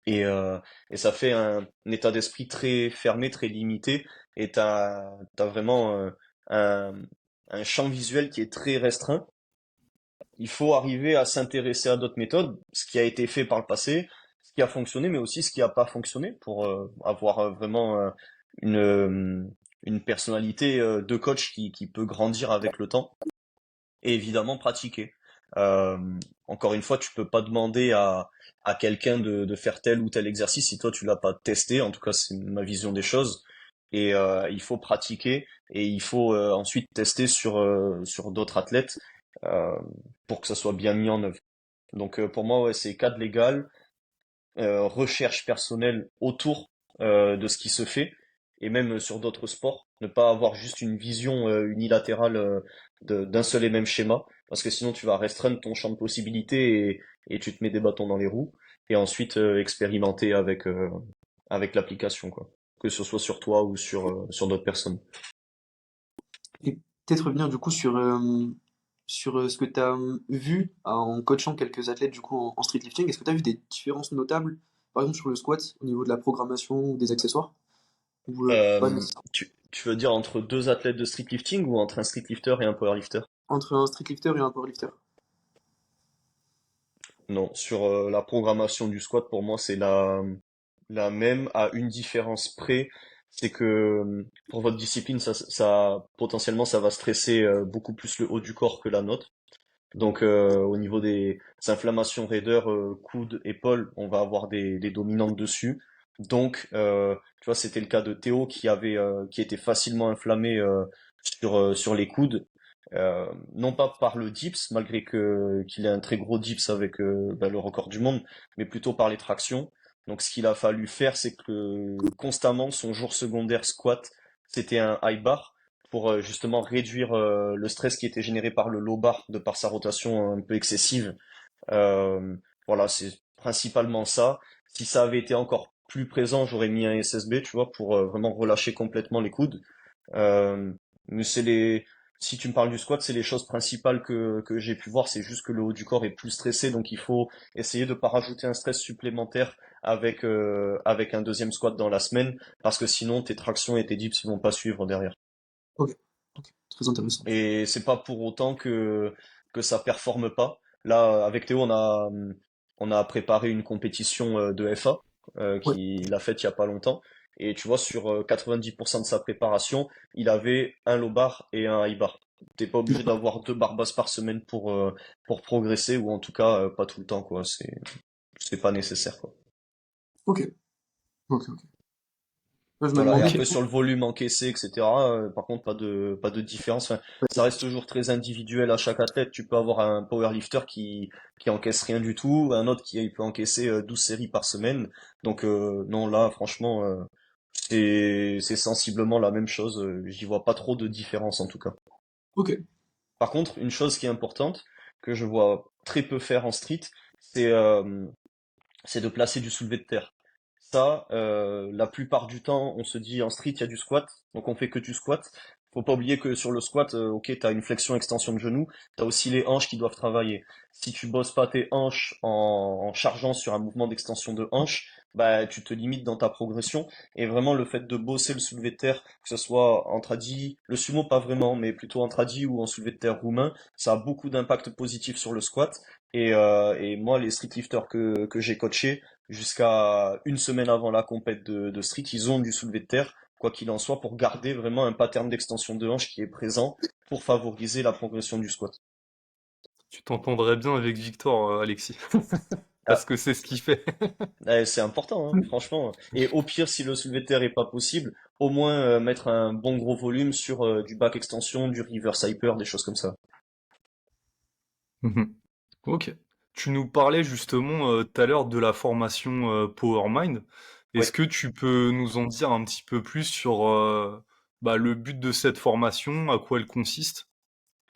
Et, euh, et ça fait un état d'esprit très fermé, très limité. Et t'as vraiment un, un champ visuel qui est très restreint. Il faut arriver à s'intéresser à d'autres méthodes, ce qui a été fait par le passé, ce qui a fonctionné, mais aussi ce qui n'a pas fonctionné pour avoir vraiment une, euh, une personnalité de coach qui peut grandir avec le temps et évidemment pratiquer. Euh, Encore une fois, tu peux pas demander à quelqu'un de faire tel ou tel exercice si toi tu l'as pas testé. En tout cas, c'est ma vision des choses. Et il faut pratiquer et il faut ensuite tester sur d'autres athlètes euh, pour que ça soit bien mis en œuvre. Donc pour moi, ouais, c'est cadre légal, recherche personnelle autour de ce qui se fait, et même sur d'autres sports, ne pas avoir juste une vision unilatérale d'un seul et même schéma, parce que sinon tu vas restreindre ton champ de possibilités et tu te mets des bâtons dans les roues, et ensuite expérimenter avec l'application, quoi. Que ce soit sur toi ou sur d'autres personnes. Et peut-être revenir du coup sur ce que tu as vu en coachant quelques athlètes du coup en street lifting. Est-ce que tu as vu des différences notables, par exemple sur le squat, au niveau de la programmation ou des accessoires? Ou pas Euh, nécessairement? tu veux dire entre deux athlètes de street lifting ou entre un street lifter et un powerlifter? Entre un street lifter et un powerlifter. Non, sur la programmation du squat, pour moi, c'est la même à une différence près. C'est que pour votre discipline, potentiellement, ça va stresser beaucoup plus le haut du corps que la nôtre. Donc, au niveau des inflammations raideur, coude, épaule, on va avoir des dominantes dessus. Donc, tu vois, c'était le cas de Théo qui était facilement inflammé sur les coudes. Non pas par le dips, malgré que qu'il ait un très gros dips avec le record du monde, mais plutôt par les tractions. Donc, ce qu'il a fallu faire, c'est que constamment, son jour secondaire squat, c'était un high bar pour justement réduire le stress qui était généré par le low bar de par sa rotation un peu excessive. Euh, voilà, c'est principalement ça. Si ça avait été encore plus présent, j'aurais mis un SSB, tu vois, pour vraiment relâcher complètement les coudes. Euh, mais si tu me parles du squat, c'est les choses principales que j'ai pu voir. C'est juste que le haut du corps est plus stressé, donc il faut essayer de pas rajouter un stress supplémentaire avec un deuxième squat dans la semaine, parce que sinon tes tractions et tes dips ils vont pas suivre derrière. Ok, ok, très intéressant. Et c'est pas pour autant que ça performe pas. Là, avec Théo, on a préparé une compétition de FA Ouais, qu'il a faite il y a pas longtemps. Et tu vois, sur 90% de sa préparation, il avait un low bar et un high bar. T'es pas obligé d'accord. d'avoir 2 barres basses par semaine pour progresser, ou en tout cas pas tout le temps, quoi. C'est pas nécessaire, quoi. Ok, ok, ok. Moi, je me Voilà, et demandais Ok. du après coup. sur le volume encaissé, etc. Par contre, pas de différence. Enfin, Ouais, ça reste toujours très individuel à chaque athlète. Tu peux avoir un powerlifter qui encaisse rien du tout, un autre qui peut encaisser 12 séries par semaine. Donc non, là, franchement, c'est sensiblement la même chose. J'y vois pas trop de différence en tout cas. ok, Par contre, une chose qui est importante que je vois très peu faire en street, c'est c'est de placer du soulevé de terre. Ça, la plupart du temps, on se dit en street, il y a du squat, donc on fait que du squat. Faut pas oublier que sur le squat, ok, t'as une flexion-extension de genou, t'as aussi les hanches qui doivent travailler. Si tu bosses pas tes hanches en chargeant sur un mouvement d'extension de hanches, bah tu te limites dans ta progression. Et vraiment, le fait de bosser le soulevé de terre, que ce soit en tradi, le sumo pas vraiment, mais plutôt en tradi ou en soulevé de terre roumain, ça a beaucoup d'impact positif sur le squat. Et moi, les street lifters que j'ai coachés, jusqu'à une semaine avant la compète de street, ils ont du soulevé de terre, quoi qu'il en soit, pour garder vraiment un pattern d'extension de hanche qui est présent pour favoriser la progression du squat. Tu t'entendrais bien avec Victor, Alexis, parce Ah, que c'est ce qu'il fait. c'est important, hein, franchement. Et au pire, si le soulevé de terre est pas possible, au moins mettre un bon gros volume sur du back extension, du reverse hyper, des choses comme ça. Mhm. Ok. Tu nous parlais justement tout à l'heure de la formation PowerMind. Est-ce Ouais. que tu peux nous en dire un petit peu plus sur le but de cette formation, à quoi elle consiste?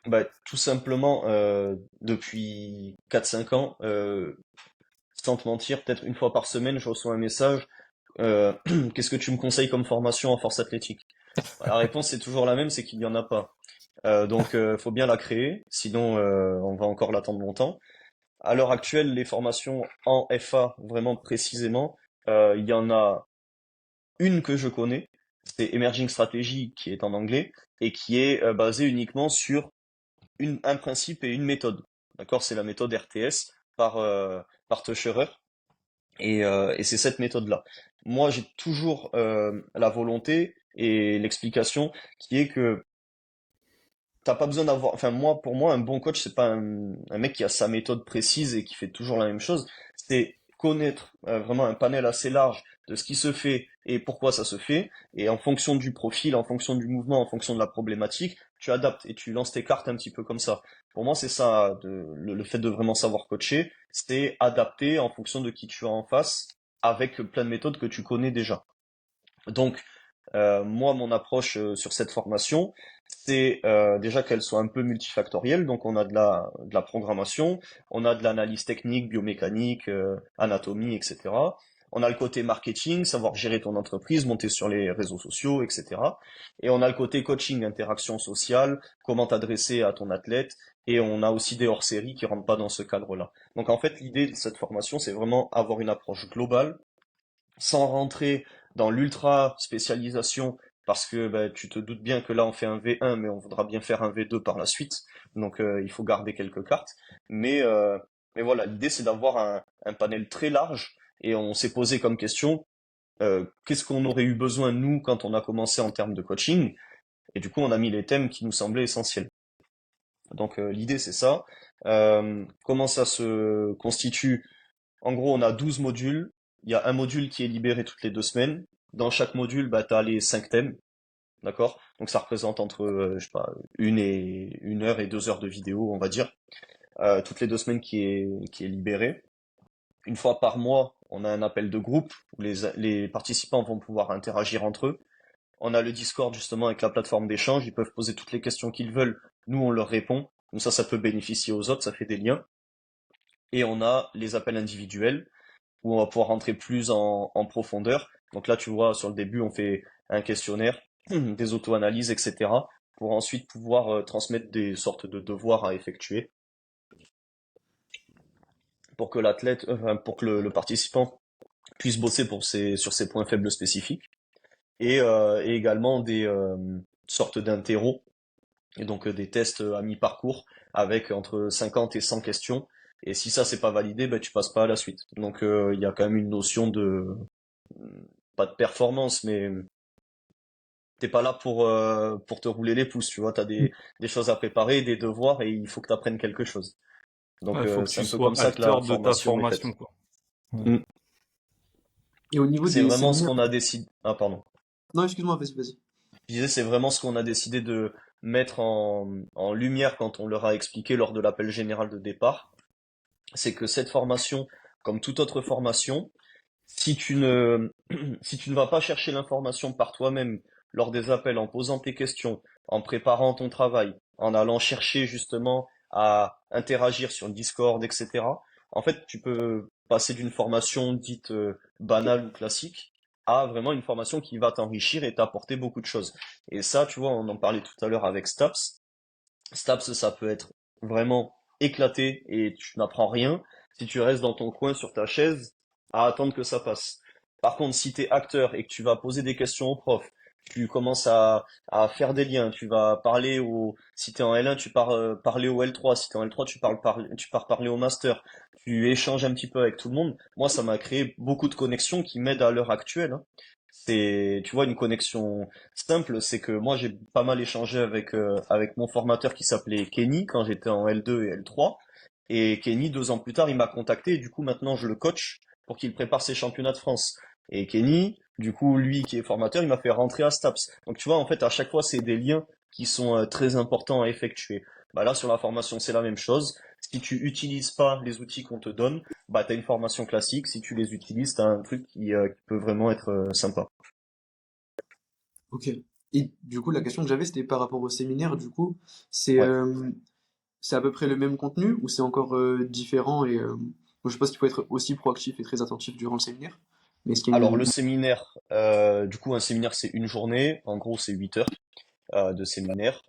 Bah, tout simplement, depuis 4-5 ans, sans te mentir, peut-être une fois par semaine, je reçois un message. euh, Qu'est-ce que tu me conseilles comme formation en force athlétique? Bah, la réponse c'est toujours la même, c'est qu'il n'y en a pas. Donc, faut bien la créer, sinon on va encore l'attendre longtemps. À l'heure actuelle, les formations en FA, vraiment précisément, il y en a une que je connais, c'est Emerging Strategy, qui est en anglais, et qui est basée uniquement sur un principe et une méthode. D'accord? C'est la méthode RTS par Tucherer, et c'est cette méthode-là. Moi, j'ai toujours la volonté et l'explication qui est que t'as pas besoin d'avoir. Enfin, moi, pour moi, un bon coach, c'est pas un mec qui a sa méthode précise et qui fait toujours la même chose. C'est connaître vraiment un panel assez large de ce qui se fait et pourquoi ça se fait. Et en fonction du profil, en fonction du mouvement, en fonction de la problématique, tu adaptes et tu lances tes cartes un petit peu comme ça. Pour moi, c'est ça, le fait de vraiment savoir coacher, c'est adapter en fonction de qui tu as en face avec plein de méthodes que tu connais déjà. Donc, moi, mon approche sur cette formation, c'est déjà qu'elle soit un peu multifactorielle. Donc, on a de la programmation, on a de l'analyse technique, biomécanique, anatomie, etc. On a le côté marketing, savoir gérer ton entreprise, monter sur les réseaux sociaux, etc. Et on a le côté coaching, interaction sociale, comment t'adresser à ton athlète. Et on a aussi des hors-séries qui rentrent pas dans ce cadre-là. Donc, en fait, l'idée de cette formation, c'est vraiment avoir une approche globale sans rentrer dans l'ultra spécialisation, parce que bah, tu te doutes bien que là on fait un V1, mais on voudra bien faire un V2 par la suite, donc il faut garder quelques cartes. Mais, euh, mais voilà, l'idée c'est d'avoir un panel très large, et on s'est posé comme question, qu'est-ce qu'on aurait eu besoin nous quand on a commencé en termes de coaching, et du coup on a mis les thèmes qui nous semblaient essentiels. Donc l'idée c'est ça. Comment ça se constitue? En gros, on a 12 modules. Il y a un module qui est libéré toutes les 2 semaines. Dans chaque module, bah, tu as les 5 thèmes, d'accord? Donc ça représente entre, je sais pas, 1 heure et 2 heures de vidéo, on va dire, toutes les 2 semaines qui est libéré. Une fois par mois, on a un appel de groupe où les participants vont pouvoir interagir entre eux. On a le Discord justement avec la plateforme d'échange. Ils peuvent poser toutes les questions qu'ils veulent. Nous, on leur répond. Donc ça peut bénéficier aux autres, ça fait des liens. Et on a les appels individuels où on va pouvoir rentrer plus en profondeur. Donc là, tu vois, sur le début, on fait un questionnaire, des auto-analyses, etc., pour ensuite pouvoir transmettre des sortes de devoirs à effectuer, pour que pour que le participant puisse bosser sur ses points faibles spécifiques, et également des sortes d'interros, et donc des tests à mi-parcours, avec entre 50 et 100 questions. Et si ça c'est pas validé, ben tu passes pas à la suite. Donc il y a quand même une notion de pas de performance, mais t'es pas là pour te rouler les pouces, tu vois, t'as des choses à préparer, des devoirs, et il faut que tu apprennes quelque chose. Donc Il faut que c'est tu un peu comme sois ça que la acteur de ta formation est faite. formation, quoi. Ouais. Mm. Et au niveau C'est des vraiment ce séminaires... qu'on a décidé. Ah, pardon. Non, excuse-moi, vas-y, vas-y. Je disais, c'est vraiment ce qu'on a décidé de mettre en lumière quand on leur a expliqué lors de l'appel général de départ. C'est que cette formation, comme toute autre formation, si tu ne, si tu ne vas pas chercher l'information par toi-même lors des appels, en posant tes questions, en préparant ton travail, en allant chercher justement à interagir sur Discord, etc., en fait, tu peux passer d'une formation dite banale ou classique à vraiment une formation qui va t'enrichir et t'apporter beaucoup de choses. Et ça, tu vois, on en parlait tout à l'heure avec Staps. Staps, ça peut être vraiment éclaté et tu n'apprends rien si tu restes dans ton coin sur ta chaise à attendre que ça passe. Par contre, si tu es acteur et que tu vas poser des questions au prof, tu commences à faire des liens, tu vas parler si tu es en L1, tu pars parler au L3, si tu es en L3, tu pars parler au master, tu échanges un petit peu avec tout le monde. Moi, ça m'a créé beaucoup de connexions qui m'aident à l'heure actuelle, hein. C'est, tu vois, une connexion simple, c'est que moi j'ai pas mal échangé avec mon formateur qui s'appelait Kenny quand j'étais en L2 et L3. Et Kenny, 2 ans plus tard, il m'a contacté et du coup maintenant je le coach pour qu'il prépare ses championnats de France. Et Kenny, du coup, lui qui est formateur, il m'a fait rentrer à Staps. Donc tu vois, en fait, à chaque fois, c'est des liens qui sont très importants à effectuer. Bah là, sur la formation, c'est la même chose. Si tu utilises pas les outils qu'on te donne, bah t'as une formation classique. Si tu les utilises, t'as un truc qui peut vraiment être sympa. Ok. Et du coup, la question que j'avais, c'était par rapport au séminaire, du coup, c'est Ouais. euh, c'est à peu près le même contenu ou c'est encore différent bon, je pense qu'il faut être aussi proactif et très attentif durant le séminaire, mais est-ce qu'il y a Alors une... le séminaire, du coup un séminaire c'est une journée, en gros c'est 8 heures de séminaire.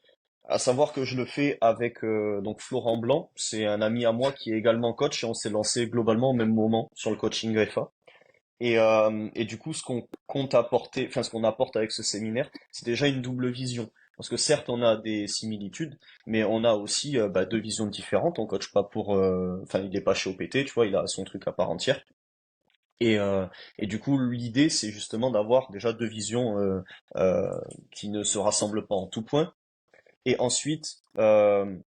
À savoir que je le fais avec donc Florent Blanc, c'est un ami à moi qui est également coach et on s'est lancé globalement au même moment sur le coaching FA. Et du coup, ce qu'on compte apporter, enfin ce qu'on apporte avec ce séminaire, c'est déjà une double vision. Parce que certes, on a des similitudes, mais on a aussi deux visions différentes. On coach pas pour, enfin, il est pas chez OPT, tu vois, il a son truc à part entière. Et, euh, et du coup, l'idée, c'est justement d'avoir déjà deux visions euh, qui ne se rassemblent pas en tout point. Et ensuite,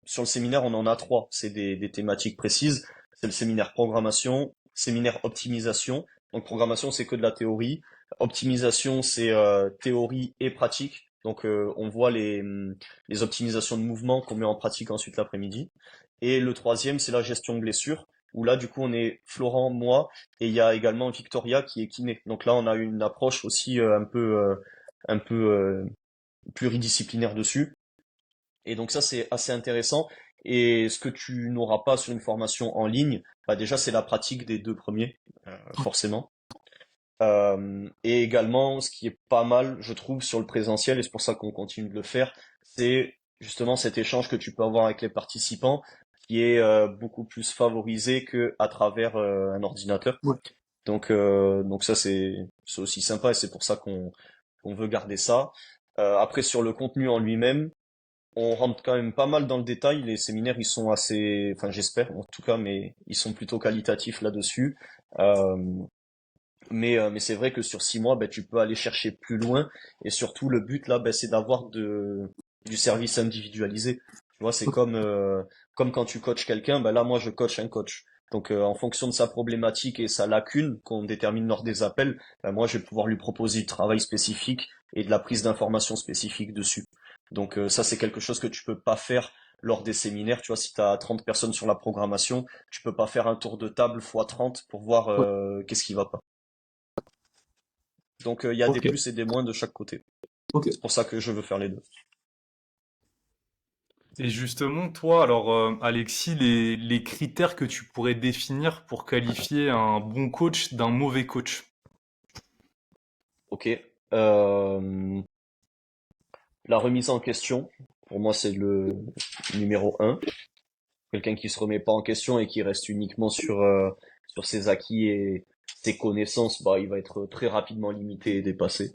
sur le séminaire, on en a trois. C'est des thématiques précises. C'est le séminaire programmation, séminaire optimisation. Donc programmation, c'est que de la théorie. Optimisation, c'est théorie et pratique. Donc on voit les optimisations de mouvement qu'on met en pratique ensuite l'après-midi. Et le troisième, c'est la gestion de blessures, où là, du coup, on est Florent, moi, et il y a également Victoria qui est kiné. Donc là, on a une approche aussi un peu pluridisciplinaire dessus. Et donc ça, c'est assez intéressant. Et ce que tu n'auras pas sur une formation en ligne, bah déjà, c'est la pratique des deux premiers, forcément. Et également, ce qui est pas mal, je trouve, sur le présentiel, et c'est pour ça qu'on continue de le faire, c'est justement cet échange que tu peux avoir avec les participants, qui est beaucoup plus favorisé que à travers un ordinateur. Ouais. Donc ça, c'est aussi sympa, et c'est pour ça qu'on veut garder ça. Après, sur le contenu en lui-même, on rentre quand même pas mal dans le détail. Les séminaires, ils sont assez, enfin j'espère en tout cas, mais ils sont plutôt qualitatifs là-dessus. Euh, mais c'est vrai que sur 6 mois, ben, tu peux aller chercher plus loin. Et surtout, le but là, ben, c'est d'avoir du service individualisé. Tu vois, c'est comme quand tu coaches quelqu'un. Ben là, moi, je coach un coach. Donc, en fonction de sa problématique et sa lacune qu'on détermine lors des appels, ben, moi, je vais pouvoir lui proposer du travail spécifique et de la prise d'informations spécifiques dessus. Donc, ça, c'est quelque chose que tu peux pas faire lors des séminaires. Tu vois, si tu as 30 personnes sur la programmation, tu peux pas faire un tour de table fois 30 pour voir Ouais. qu'est-ce qui va pas. Donc il y a des Ok. plus et des moins de chaque côté. Ok. C'est pour ça que je veux faire les deux. Et justement, toi, alors, Alexis, les critères que tu pourrais définir pour qualifier un bon coach d'un mauvais coach. Ok. Euh, la remise en question, pour moi, c'est le numéro un. Quelqu'un qui se remet pas en question et qui reste uniquement sur ses acquis et ses connaissances, bah, il va être très rapidement limité et dépassé.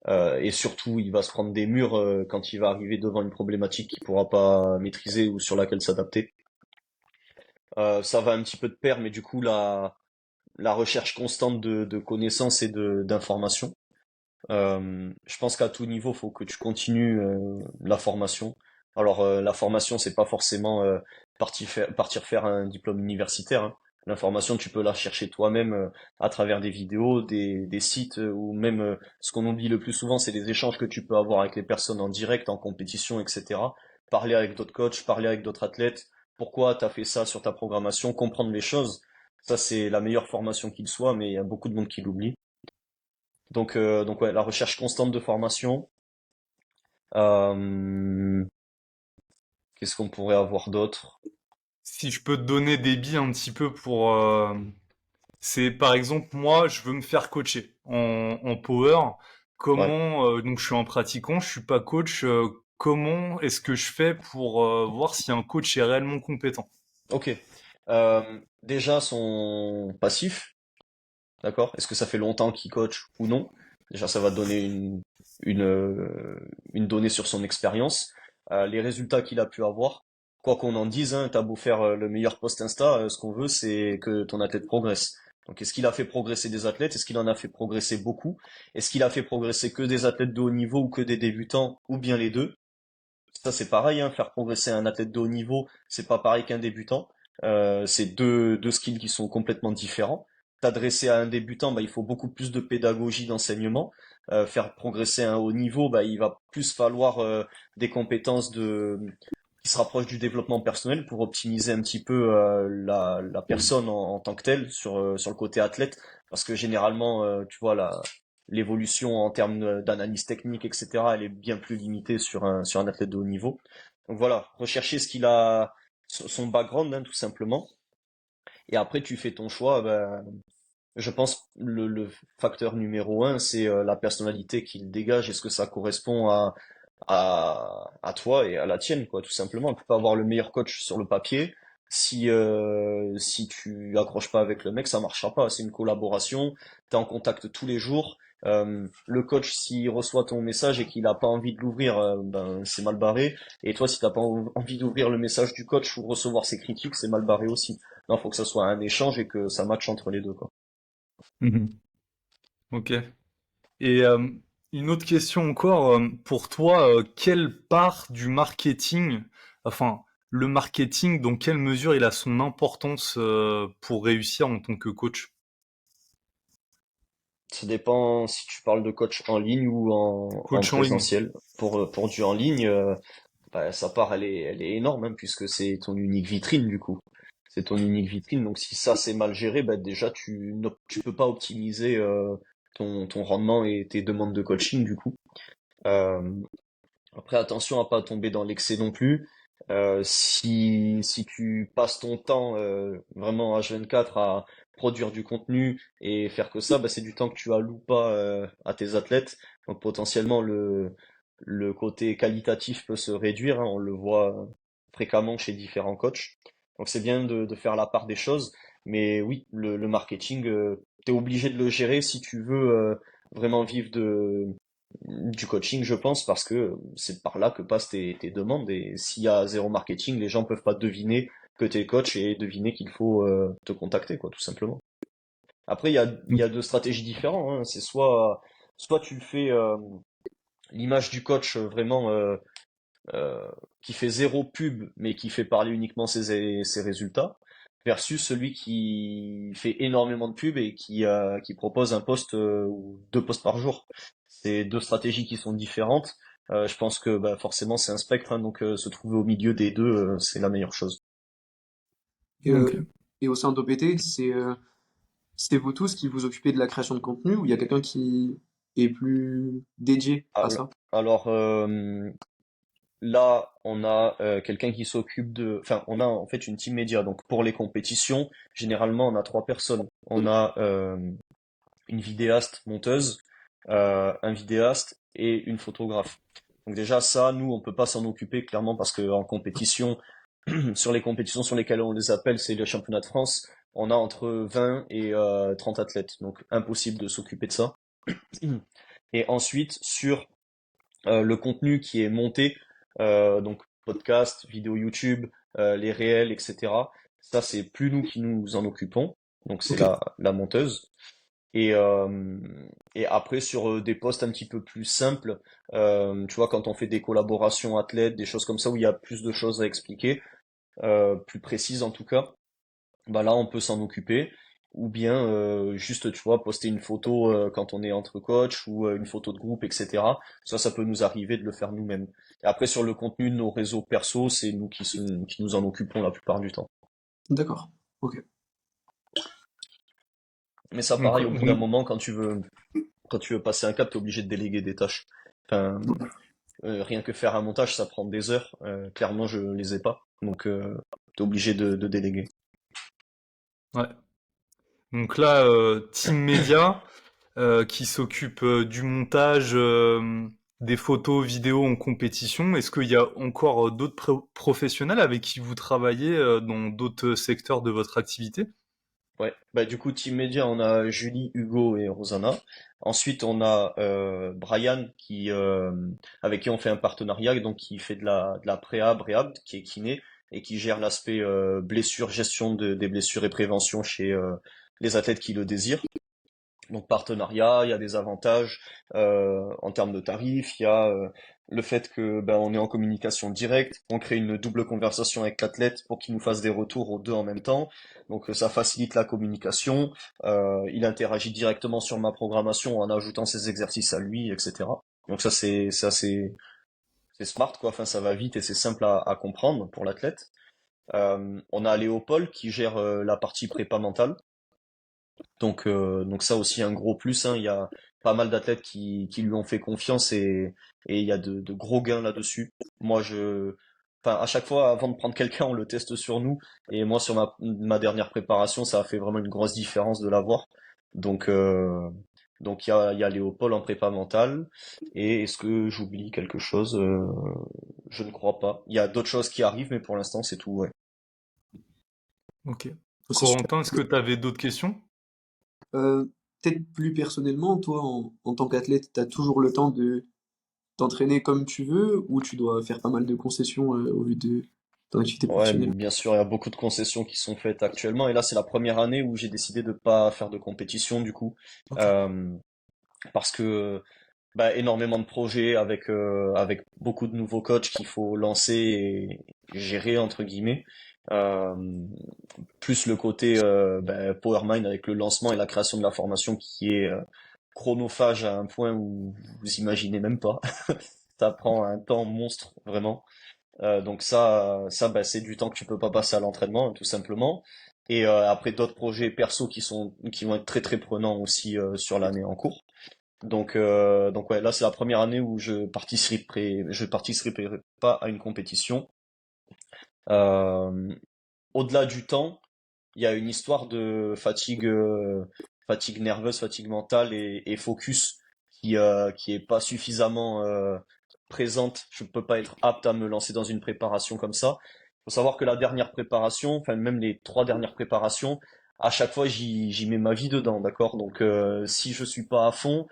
Et surtout, il va se prendre des murs quand il va arriver devant une problématique qu'il pourra pas maîtriser ou sur laquelle s'adapter. Ça va un petit peu de pair, mais du coup, la recherche constante de connaissances et d'informations. Je pense qu'à tout niveau, faut que tu continues la formation. Alors la formation, c'est pas forcément partir faire un diplôme universitaire, hein. L'information, tu peux la chercher toi-même à travers des vidéos, des sites, ou même ce qu'on oublie le plus souvent, c'est les échanges que tu peux avoir avec les personnes en direct, en compétition, etc. Parler avec d'autres coachs, parler avec d'autres athlètes. Pourquoi tu as fait ça sur ta programmation, comprendre les choses. Ça, c'est la meilleure formation qu'il soit, mais il y a beaucoup de monde qui l'oublie. Donc ouais, la recherche constante de formation. Euh, qu'est-ce qu'on pourrait avoir d'autre? Si je peux te donner des billes un petit peu pour, c'est par exemple moi, je veux me faire coacher en power. Ouais, Comment donc je suis un pratiquant, je suis pas coach. Comment est-ce que je fais pour voir si un coach est réellement compétent? ok. Déjà son passif, d'accord? Est-ce que ça fait longtemps qu'il coach ou non? Déjà, ça va donner une, euh, une donnée sur son expérience. Les résultats qu'il a pu avoir. Quoi qu'on en dise, hein, t'as beau faire le meilleur post Insta, ce qu'on veut, c'est que ton athlète progresse. Donc, est-ce qu'il a fait progresser des athlètes? Est-ce qu'il en a fait progresser beaucoup? Est-ce qu'il a fait progresser que des athlètes de haut niveau ou que des débutants, ou bien les deux? Ça, c'est pareil, hein, faire progresser un athlète de haut niveau, c'est pas pareil qu'un débutant. C'est deux skills qui sont complètement différents. T'adresser à un débutant, bah, il faut beaucoup plus de pédagogie, d'enseignement. Faire progresser un haut niveau, bah, il va plus falloir des compétences qui se rapprochent du développement personnel pour optimiser un petit peu la personne en tant que telle sur le côté athlète. Parce que généralement, tu vois, l'évolution en termes d'analyse technique, etc., elle est bien plus limitée sur un athlète de haut niveau. Donc voilà, rechercher ce qu'il a, son background, hein, tout simplement. Et après, tu fais ton choix. Ben, je pense le facteur numéro un, c'est la personnalité qu'il dégage. Est-ce que ça correspond à toi et à la tienne, quoi, tout simplement. Tu peux avoir le meilleur coach sur le papier. Si tu accroches pas avec le mec, ça marchera pas. C'est une collaboration. Tu es en contact tous les jours. Le coach, s'il reçoit ton message et qu'il a pas envie de l'ouvrir, ben, c'est mal barré. Et toi, si t'as pas envie d'ouvrir le message du coach ou recevoir ses critiques, c'est mal barré aussi. Non, faut que ça soit un échange et que ça matche entre les deux, quoi. Mhm. Ok. Et une autre question encore, pour toi, quelle part du marketing, enfin, le marketing, dans quelle mesure il a son importance pour réussir en tant que coach? Ça dépend si tu parles de coach en ligne ou en Coach en ligne. présentiel. Pour du en ligne, bah, sa part, elle est énorme, hein, puisque c'est ton unique vitrine, du coup. C'est ton unique vitrine. Donc, si ça, c'est mal géré, bah, déjà, tu peux pas optimiser, ton rendement et tes demandes de coaching, du coup. Euh, Après, attention à pas tomber dans l'excès non plus. Si tu passes ton temps vraiment H24 à produire du contenu et faire que ça, bah, c'est du temps que tu alloues pas à tes athlètes. Donc potentiellement le côté qualitatif peut se réduire, hein, on le voit fréquemment chez différents coachs. Donc c'est bien de faire la part des choses. Mais oui, le marketing, t'es obligé de le gérer si tu veux vraiment vivre du coaching, je pense, parce que c'est par là que passent tes demandes. Et s'il y a zéro marketing, les gens peuvent pas deviner que t'es coach et deviner qu'il faut te contacter, quoi, tout simplement. Après, il y a deux stratégies différentes, hein. C'est soit tu fais l'image du coach vraiment euh, qui fait zéro pub, mais qui fait parler uniquement ses résultats, versus celui qui fait énormément de pub et qui propose un post ou deux posts par jour. C'est deux stratégies qui sont différentes. Je pense que bah, forcément c'est un spectre, hein, donc se trouver au milieu des deux, c'est la meilleure chose. Et, Ok. et au sein d'OPT, c'est vous tous qui vous occupez de la création de contenu ou il y a quelqu'un qui est plus dédié à Alors, ça? alors, là, on a quelqu'un qui s'occupe enfin, on a en fait une team média. Donc pour les compétitions, généralement, on a trois personnes. On a une vidéaste monteuse, un vidéaste et une photographe. Donc déjà ça, nous on peut pas s'en occuper clairement parce que en compétition, sur les compétitions sur lesquelles on les appelle, c'est le championnat de France, on a entre 20 et 30 athlètes, donc impossible de s'occuper de ça. Et ensuite sur le contenu qui est monté, donc podcast, vidéo YouTube, les réels, etc. Ça c'est plus nous qui nous en occupons, donc c'est Ok. la monteuse. Et, euh, et après, sur des postes un petit peu plus simples, tu vois, quand on fait des collaborations athlètes, des choses comme ça, où il y a plus de choses à expliquer, plus précises en tout cas, bah là, on peut s'en occuper. Ou bien juste, tu vois, poster une photo quand on est entre coachs ou une photo de groupe, etc. Ça peut nous arriver de le faire nous-mêmes. Et après, sur le contenu de nos réseaux perso, c'est nous qui nous en occupons la plupart du temps. D'accord. Ok. Mais ça, Donc, pareil, au bout d'un donc, moment, quand tu veux passer un cap, t'es obligé de déléguer des tâches. Enfin, rien que faire un montage, ça prend des heures. Clairement, je les ai pas. Donc, t'es obligé de déléguer. ouais. Donc là, Team Média qui s'occupe du montage des photos, vidéos en compétition. Est-ce qu'il y a encore d'autres professionnels avec qui vous travaillez dans d'autres secteurs de votre activité? Ouais. Bah, du coup, Team Media, on a Julie, Hugo et Rosanna. Ensuite, on a Brian avec qui on fait un partenariat, donc qui fait de la préhab, réhab, qui est kiné et qui gère l'aspect blessure, gestion des blessures et prévention chez les athlètes qui le désirent. Donc partenariat, il y a des avantages en termes de tarifs, il y a le fait que ben, on est en communication directe, on crée une double conversation avec l'athlète pour qu'il nous fasse des retours aux deux en même temps. Donc ça facilite la communication. Il interagit directement sur ma programmation en ajoutant ses exercices à lui, etc. Donc c'est smart quoi. Enfin ça va vite et c'est simple à comprendre pour l'athlète. On a Léopold qui gère la partie prépa mentale. Donc ça aussi un gros plus, hein. Il y a pas mal d'athlètes qui lui ont fait confiance et il y a de gros gains là-dessus. Moi, enfin, à chaque fois, avant de prendre quelqu'un, on le teste sur nous. Et moi, sur ma dernière préparation, ça a fait vraiment une grosse différence de l'avoir. Donc, euh, donc il y a Léopold en prépa mentale. Et est-ce que j'oublie quelque chose? Je ne crois pas. Il y a d'autres choses qui arrivent, mais pour l'instant, c'est tout, ouais. Ok. C'est super. Corentin, est-ce que tu avais d'autres questions? Euh, Peut-être plus personnellement, toi, en tant qu'athlète, tu as toujours le temps de t'entraîner comme tu veux ou tu dois faire pas mal de concessions au vu de ton activité Ouais, professionnelle? bien sûr, il y a beaucoup de concessions qui sont faites actuellement. Et là, c'est la première année où j'ai décidé de pas faire de compétition, du coup. Ok. Euh, Parce que bah, énormément de projets avec beaucoup de nouveaux coachs qu'il faut lancer et gérer, entre guillemets. Euh, Plus le côté bah, PowerMind avec le lancement et la création de la formation qui est chronophage à un point où vous imaginez même pas. Ça prend un temps monstre, vraiment. Donc ça bah, c'est du temps que tu peux pas passer à l'entraînement, tout simplement. Et après d'autres projets perso qui vont être très très prenants aussi sur l'année en cours. Donc ouais, là c'est la première année où je participerai pas à une compétition. Euh, Au-delà du temps, il y a une histoire de fatigue nerveuse, fatigue mentale et focus qui est pas suffisamment présente. Je peux pas être apte à me lancer dans une préparation comme ça. Faut savoir que la dernière préparation, enfin même les trois dernières préparations, à chaque fois j'y mets ma vie dedans, d'accord? Donc si je suis pas à fond,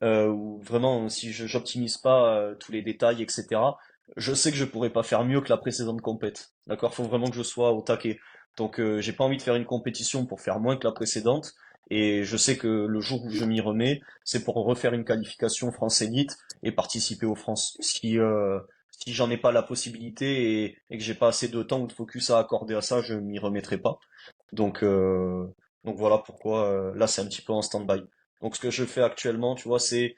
ou vraiment si j'optimise pas tous les détails, etc. Je sais que je pourrais pas faire mieux que la précédente compète. D'accord? Faut vraiment que je sois au taquet. Donc j'ai pas envie de faire une compétition pour faire moins que la précédente. Et je sais que le jour où je m'y remets, c'est pour refaire une qualification France Élite et participer aux France. Si j'en ai pas la possibilité et que j'ai pas assez de temps ou de focus à accorder à ça, je m'y remettrai pas. Donc, euh, donc voilà pourquoi là c'est un petit peu en stand-by. Donc ce que je fais actuellement, tu vois, c'est,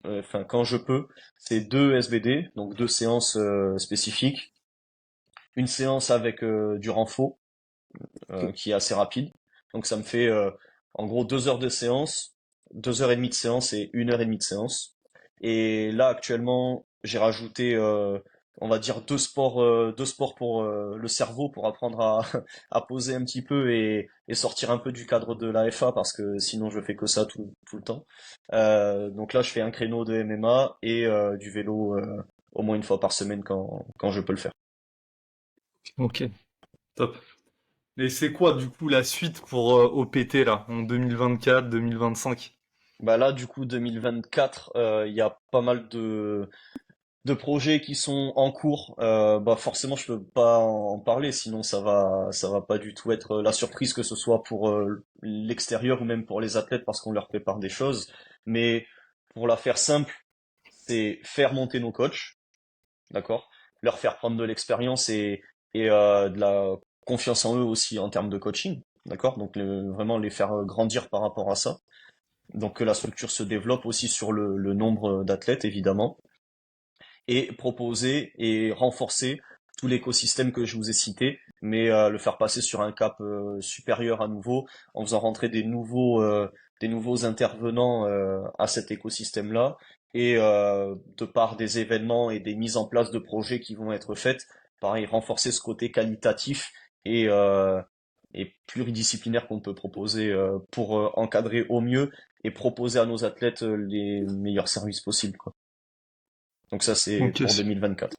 enfin quand je peux, c'est 2 SBD, donc 2 séances spécifiques, une séance avec du renfort Ok. qui est assez rapide. Donc ça me fait en gros 2 heures de séance, 2 heures et demie de séance et 1 heure et demie de séance. Et là actuellement, j'ai rajouté, on va dire deux sports pour le cerveau pour apprendre à, à poser un petit peu et sortir un peu du cadre de la FA parce que sinon je fais que ça tout le temps. Donc là, je fais un créneau de MMA et du vélo au moins une fois par semaine quand je peux le faire. Ok, top. Et c'est quoi du coup la suite pour OPT là, en 2024, 2025? Bah là, du coup, 2024, il y a pas mal de projets qui sont en cours. Bah forcément, je peux pas en parler, sinon ça va pas du tout être la surprise que ce soit pour l'extérieur ou même pour les athlètes parce qu'on leur prépare des choses. Mais pour la faire simple, c'est faire monter nos coachs, d'accord? Leur faire prendre de l'expérience et de la confiance en eux aussi en termes de coaching, d'accord? Donc vraiment les faire grandir par rapport à ça. Donc que la structure se développe aussi sur le nombre d'athlètes, évidemment, et proposer et renforcer tout l'écosystème que je vous ai cité, mais le faire passer sur un cap supérieur à nouveau, en faisant rentrer des nouveaux intervenants à cet écosystème-là, et de par des événements et des mises en place de projets qui vont être faites, pareil, renforcer ce côté qualitatif et, euh, et pluridisciplinaire qu'on peut proposer pour encadrer au mieux et proposer à nos athlètes les meilleurs services possibles, quoi. Donc ça, c'est Ok. pour 2024.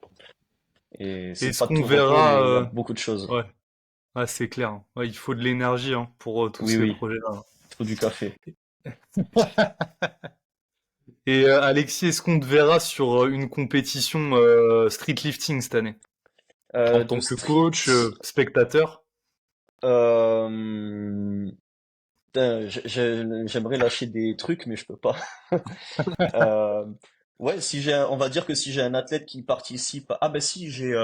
Et c'est Est-ce pas de qu'on tout repos, verra mais il y a beaucoup de choses. Ouais, ouais, c'est clair, hein. Ouais, il faut de l'énergie hein, pour tous Oui, ces oui, projets-là. il faut du café. Et Alexis, est-ce qu'on te verra sur une compétition street lifting cette année? En De tant que street... coach, spectateur? Euh... putain, j'aimerais lâcher des trucs, mais je peux pas. Euh, Ouais, on va dire que si j'ai un athlète qui participe, ah ben si, j'ai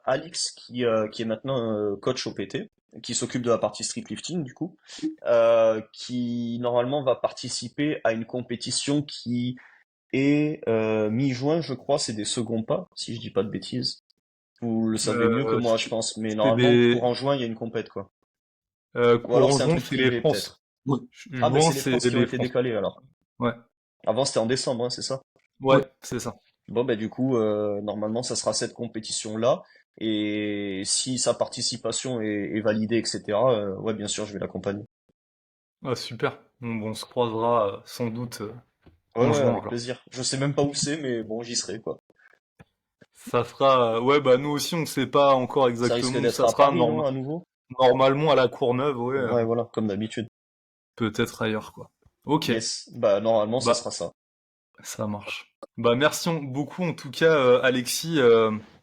Alix qui est maintenant coach au PT, qui s'occupe de la partie street lifting du coup, qui normalement va participer à une compétition qui et mi-juin, je crois, c'est des seconds pas, si je dis pas de bêtises. Vous le savez mieux que moi, je pense. Mais C'est normalement, des courant juin, il y a une compète, quoi. Ou alors courants c'est un juin, truc c'est les privé, France. peut-être. Ouais. Ah, ben Juin, c'est les c'est France qui ont les été France. décalées alors. Ouais, Avant, c'était en décembre, hein, c'est ça? ouais, Ouais. c'est ça. Bon, ben du coup, normalement, ça sera cette compétition-là. Et si sa participation est validée, etc., ouais, bien sûr, je vais l'accompagner. Ah, super. Bon, on se croisera sans doute Ouais, en ouais, juin avec alors. plaisir. Je sais même pas où c'est, mais bon, j'y serai, quoi. Ça sera, ouais, bah nous aussi, on sait pas encore Ça risque exactement où d'être ça à sera. Paris, non, à nouveau? Normalement à la Courneuve, ouais, Ouais, voilà, comme d'habitude. peut-être ailleurs, quoi. Ok, Yes. Bah, normalement, ça bah sera ça. ça marche. Bah merci beaucoup en tout cas, Alexis,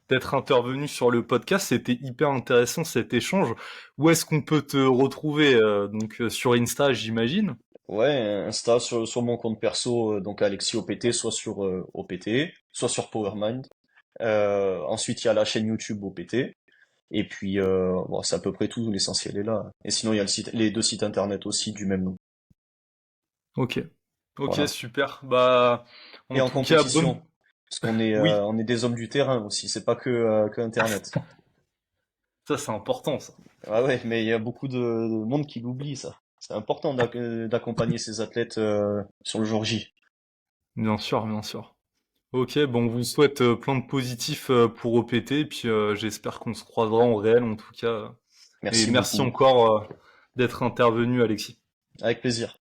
d'être intervenu sur le podcast. C'était hyper intéressant cet échange. Où est-ce qu'on peut te retrouver donc sur Insta, j'imagine? Ouais, Insta sur mon compte perso, donc Alexis OPT, soit sur OPT, soit sur PowerMind. Ensuite, il y a la chaîne YouTube OPT. Et puis, bon, c'est à peu près tout, l'essentiel est là. Et sinon, il y a les deux sites internet aussi du même nom. Ok, ok, Voilà. super. Bah Et en en tout cas, bonne. compétition, parce Oui, on est des hommes du terrain aussi, c'est pas que internet. ça c'est important, ça. Ah ouais, mais il y a beaucoup de monde qui l'oublie, ça. C'est important d'accompagner ces athlètes sur le jour J. Bien sûr, bien sûr. Ok, bon, on vous souhaite plein de positifs pour OPT, puis j'espère qu'on se croisera en réel en tout cas. Et Merci merci beaucoup. encore d'être intervenu, Alexis. Avec plaisir.